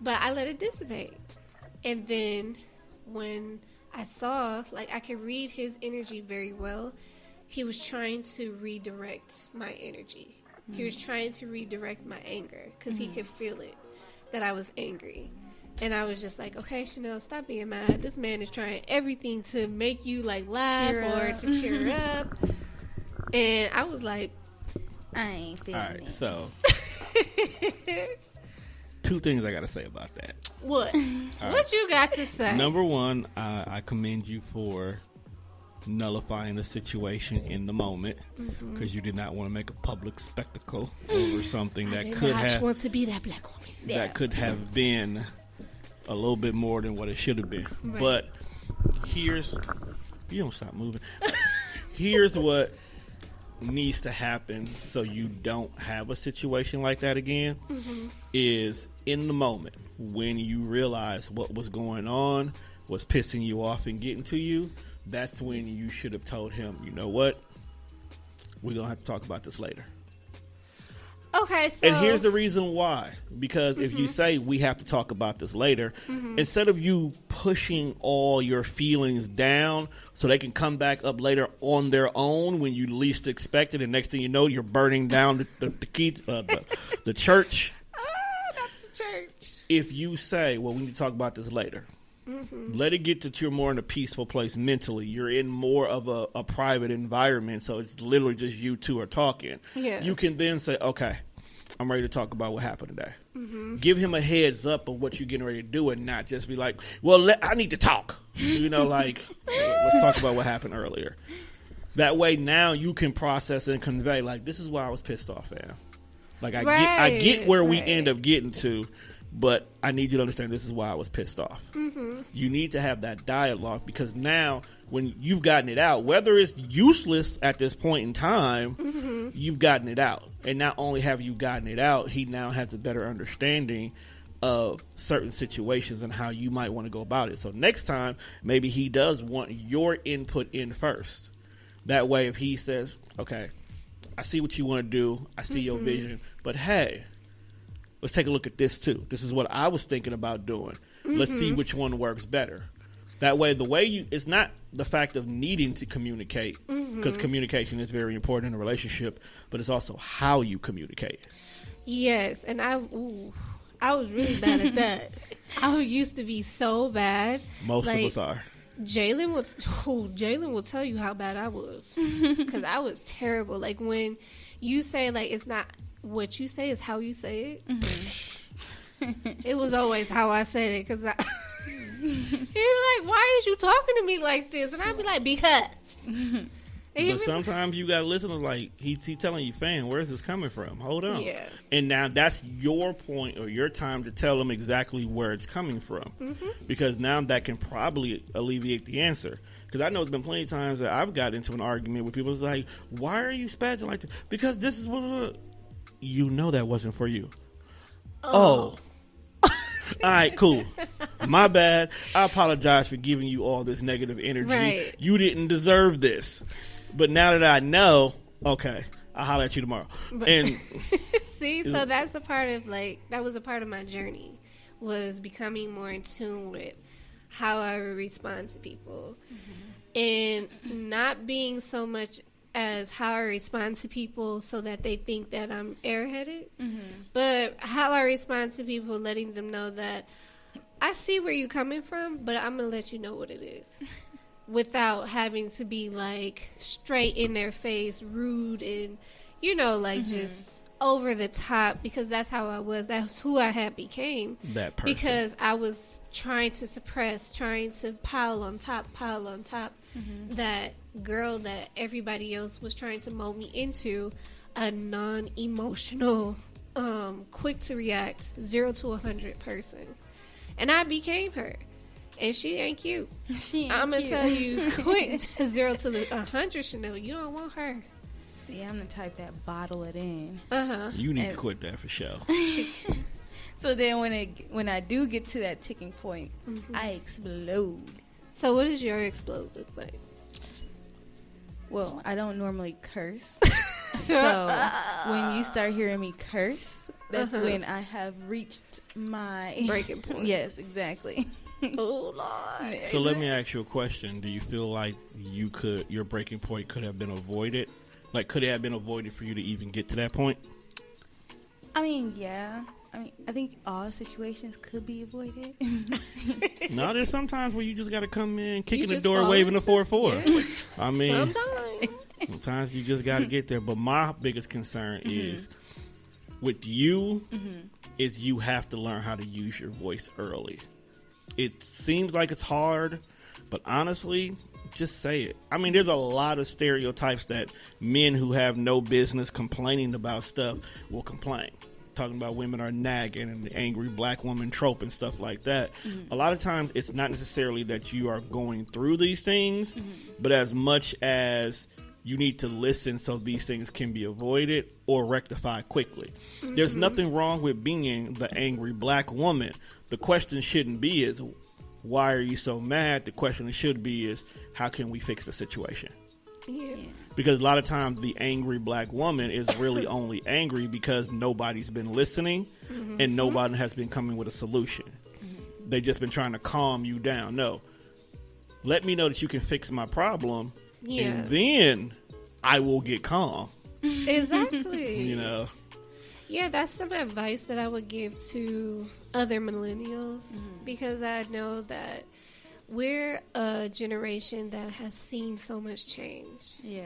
But I let it dissipate. And then when I saw, like, I could read his energy very well, he was trying to redirect my energy. He was trying to redirect my anger because he could feel it, that I was angry. And I was just like, okay, Chanel, stop being mad. This man is trying everything to make you, like, laugh or to cheer up. And I was like, I ain't feeling it. All right, it. so two things I got to say about that. What? What you got to say? Number one, I commend you for nullifying the situation in the moment because you did not want to make a public spectacle over something that could have want to be that black woman. That could have been a little bit more than what it should have been. Right. But here's, you don't stop moving. Here's what needs to happen so you don't have a situation like that again is in the moment when you realize what was going on, what's pissing you off and getting to you, that's when you should have told him, you know what, we're going to have to talk about this later. Okay, so... And here's the reason why. Because if you say, we have to talk about this later, instead of you pushing all your feelings down so they can come back up later on their own when you least expect it, and next thing you know, you're burning down the church. Not the church. If you say, well, we need to talk about this later, let it get that you're more in a peaceful place mentally. You're in more of a private environment, so it's literally just you two are talking. Yeah. You can then say, okay, I'm ready to talk about what happened today. Give him a heads up of what you're getting ready to do and not just be like, well, I need to talk. You know, like, let's talk about what happened earlier. That way now you can process and convey, like, this is why I was pissed off, man. Like, I get where we end up getting to. but I need you to understand this is why I was pissed off. Mm-hmm. You need to have that dialogue, because now when you've gotten it out, whether it's useless at this point in time, mm-hmm. you've gotten it out. And not only have you gotten it out, he now has a better understanding of certain situations and how you might want to go about it. So next time, maybe he does want your input in first. That way, if he says, okay, I see what you want to do, I see your vision, but hey, let's take a look at this too. This is what I was thinking about doing. Let's see which one works better. That way, it's not the fact of needing to communicate, because communication is very important in a relationship, but it's also how you communicate. Yes, and I was really bad at that. I used to be so bad. Most of us are. Jalen will tell you how bad I was, because I was terrible. Like, when you say, like, it's not what you say, it's how you say it. It was always how I said it, because he'd be like, why is you talking to me like this? And I'd be like, because. But sometimes you gotta listen to, like, he's telling you, fam, where's this coming from? Hold on. Yeah. And now that's your point or your time to tell him exactly where it's coming from. Because now that can probably alleviate the answer. Because I know there's been plenty of times that I've got into an argument with people. It's like, why are you spazzing like this? Because this is what... You know that wasn't for you. Oh. All right, cool. My bad. I apologize for giving you all this negative energy. Right. You didn't deserve this. But now that I know, okay, I'll holler at you tomorrow. And see, so that's a part of, like, that was a part of my journey, was becoming more in tune with how I would respond to people. And not being so much as how I respond to people so that they think that I'm airheaded, but how I respond to people, letting them know that I see where you're coming from, but I'm going to let you know what it is. Without having to be, like, straight in their face, rude, and, you know, like, just over the top, because that's how I was. That's who I had became. That person. Because I was trying to suppress, trying to pile on top, that girl that everybody else was trying to mold me into, a non-emotional, quick to react, 0 to 100 person. And I became her. And she ain't cute. I'm going to tell you quick, 0 to 100, Chanel, you don't want her. See, I'm the type that bottle it in. You need to quit that for sure. So then when I do get to that ticking point, I explode. So what does your explode look like? Well, I don't normally curse. So when you start hearing me curse, that's when I have reached my breaking point. Yes, exactly. Oh, Lord. So let me ask you a question. Do you feel like your breaking point could have been avoided? Like, could it have been avoided for you to even get to that point? I mean, yeah. I think all situations could be avoided. No, there's sometimes where you just got to come in, kicking the door, waving the 4-4. Yeah. I mean, sometimes you just got to get there. But my biggest concern is with you is you have to learn how to use your voice early. It seems like it's hard, but honestly, just say it. I mean, there's a lot of stereotypes that men who have no business complaining about stuff will complain. Talking about women are nagging and the angry black woman trope and stuff like that. A lot of times it's not necessarily that you are going through these things, but as much as you need to listen so these things can be avoided or rectified quickly. There's nothing wrong with being the angry black woman. The question shouldn't be is, why are you so mad? The question should be is, how can we fix the situation? Yeah. Because a lot of times the angry black woman is really only angry because nobody's been listening and nobody has been coming with a solution. They've just been trying to calm you down. No. Let me know that you can fix my problem and then I will get calm. Exactly. You know? Yeah, that's some advice that I would give to other millennials because I know that we're a generation that has seen so much change. Yeah.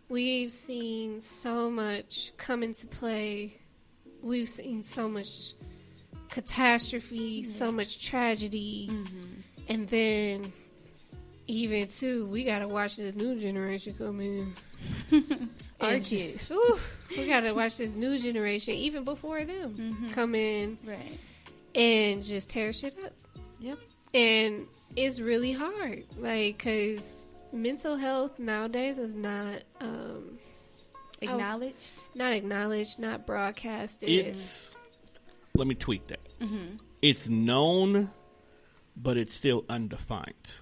We've seen so much come into play. We've seen so much catastrophe, so much tragedy. And then, even, too, we got to watch this new generation come in. Our kids. We got to watch this new generation, even before them, come in. Right. and just tear shit up. Yep. And it's really hard, like, because mental health nowadays is not Acknowledged? not acknowledged, not broadcasted. It's, let me tweak that. It's known, but it's still undefined.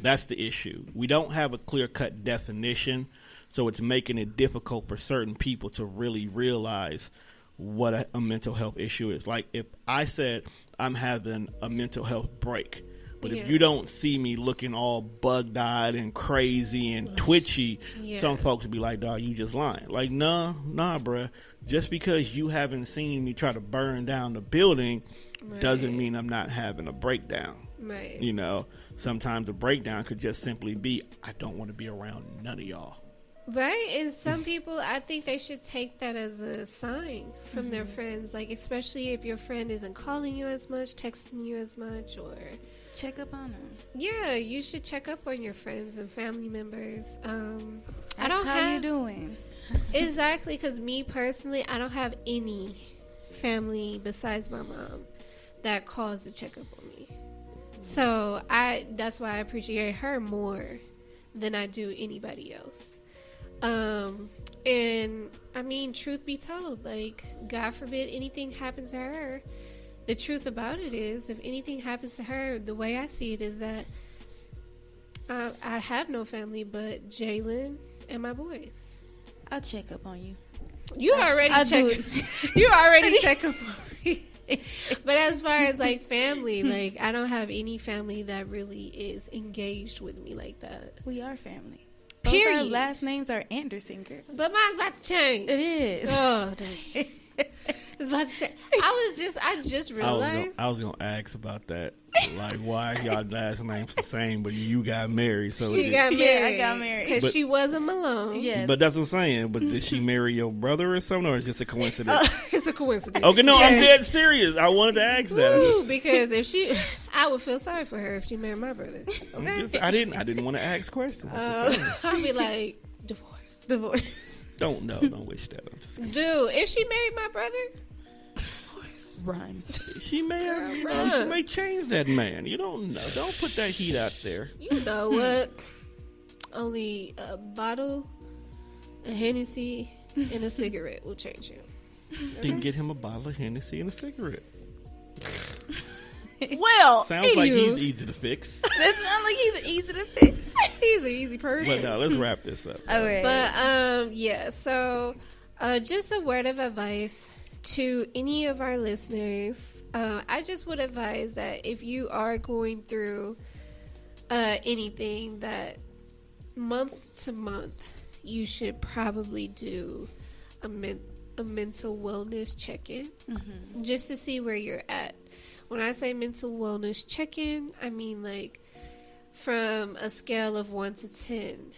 That's the issue. We don't have a clear-cut definition, so it's making it difficult for certain people to really realize what a mental health issue is. Like, if I said I'm having a mental health break, but if you don't see me looking all bug-eyed and crazy and twitchy, some folks would be like, dog, you just lying. Like, nah, bruh. Just because you haven't seen me try to burn down the building doesn't mean I'm not having a breakdown. Right. You know, sometimes a breakdown could just simply be, I don't want to be around none of y'all. Right, and some people, I think they should take that as a sign from their friends, like, especially if your friend isn't calling you as much, texting you as much, or... Check up on them. Yeah, you should check up on your friends and family members. I That's don't how you doing. Exactly, because me personally, I don't have any family besides my mom that calls to check up on me. So that's why I appreciate her more than I do anybody else. And I mean, truth be told, like, God forbid anything happens to her. The truth about it is, if anything happens to her, the way I see it is that I have no family but Jalen and my boys. I'll check up on you. You already check up on me. But as far as like family, like, I don't have any family that really is engaged with me like that. We are family. Period. Both our last names are Anderson, girl. But mine's about to change. It is. Oh, dang. It's about to change. I just realized. I was gonna ask about that. Like, why y'all last names the same, but you got married? So She got married. Yeah, I got married. Because she wasn't Malone. Yes. But that's what I'm saying. But did she marry your brother or something, or is it just a coincidence? It's a coincidence. Okay, no, I'm dead serious. I wanted to ask that. Ooh, because I would feel sorry for her if she married my brother. Okay. I didn't want to ask questions. I'd be like, divorce. Don't wish that. I'm just kidding. Dude, if she married my brother, Run. She may have, she may change that man. You don't know. Don't put that heat out there. you know what? Only a bottle, a Hennessy, and a cigarette will change you. Then get him a bottle of Hennessy and a cigarette. Well, Sounds like he's easy to fix. that sounds like he's easy to fix. He's an easy person. But no, let's wrap this up. All right. But yeah, so just a word of advice to any of our listeners. I just would advise that if you are going through anything, that month to month you should probably do a mental wellness check-in, just to see where you're at. When I say mental wellness check-in, I mean, like, from a scale of 1 to 10,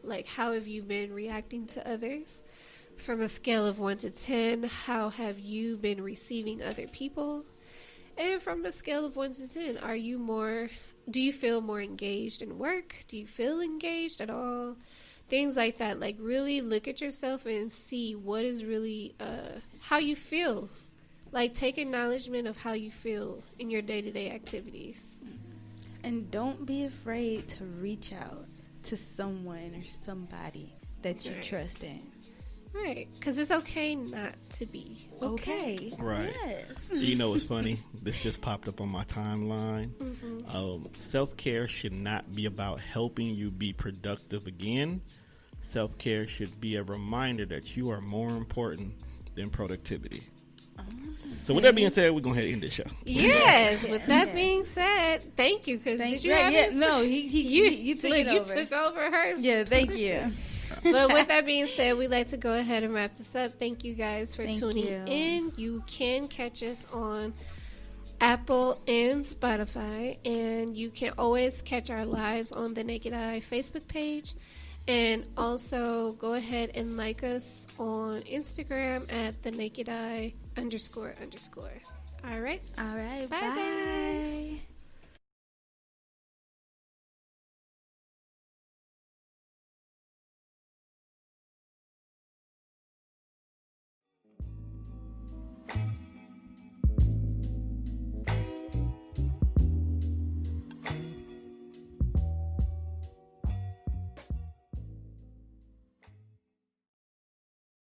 like, how have you been reacting to others? From a scale of 1 to 10, how have you been receiving other people? And from a scale of 1 to 10, do you feel more engaged in work? Do you feel engaged at all? Things like that. Like, really look at yourself and see what is really, how you feel. Like, take acknowledgement of how you feel in your day-to-day activities. And don't be afraid to reach out to someone or somebody that you trust in. Right, because it's okay not to be okay. Right. Yes. You know what's funny? This just popped up on my timeline. Self-care should not be about helping you be productive again. Self-care should be a reminder that you are more important than productivity. So with that being said, we're going to end the show. Yes, with that being said, thank you. Because did you have it? No, you took it over. You took over her. Yeah, thank you. But with that being said, we'd like to go ahead and wrap this up. Thank you guys for tuning in. You can catch us on Apple and Spotify, and you can always catch our lives on the Naked Eye Facebook page. And also go ahead and like us on Instagram at the Naked Eye __. All right. All right. Bye, Bye. guys.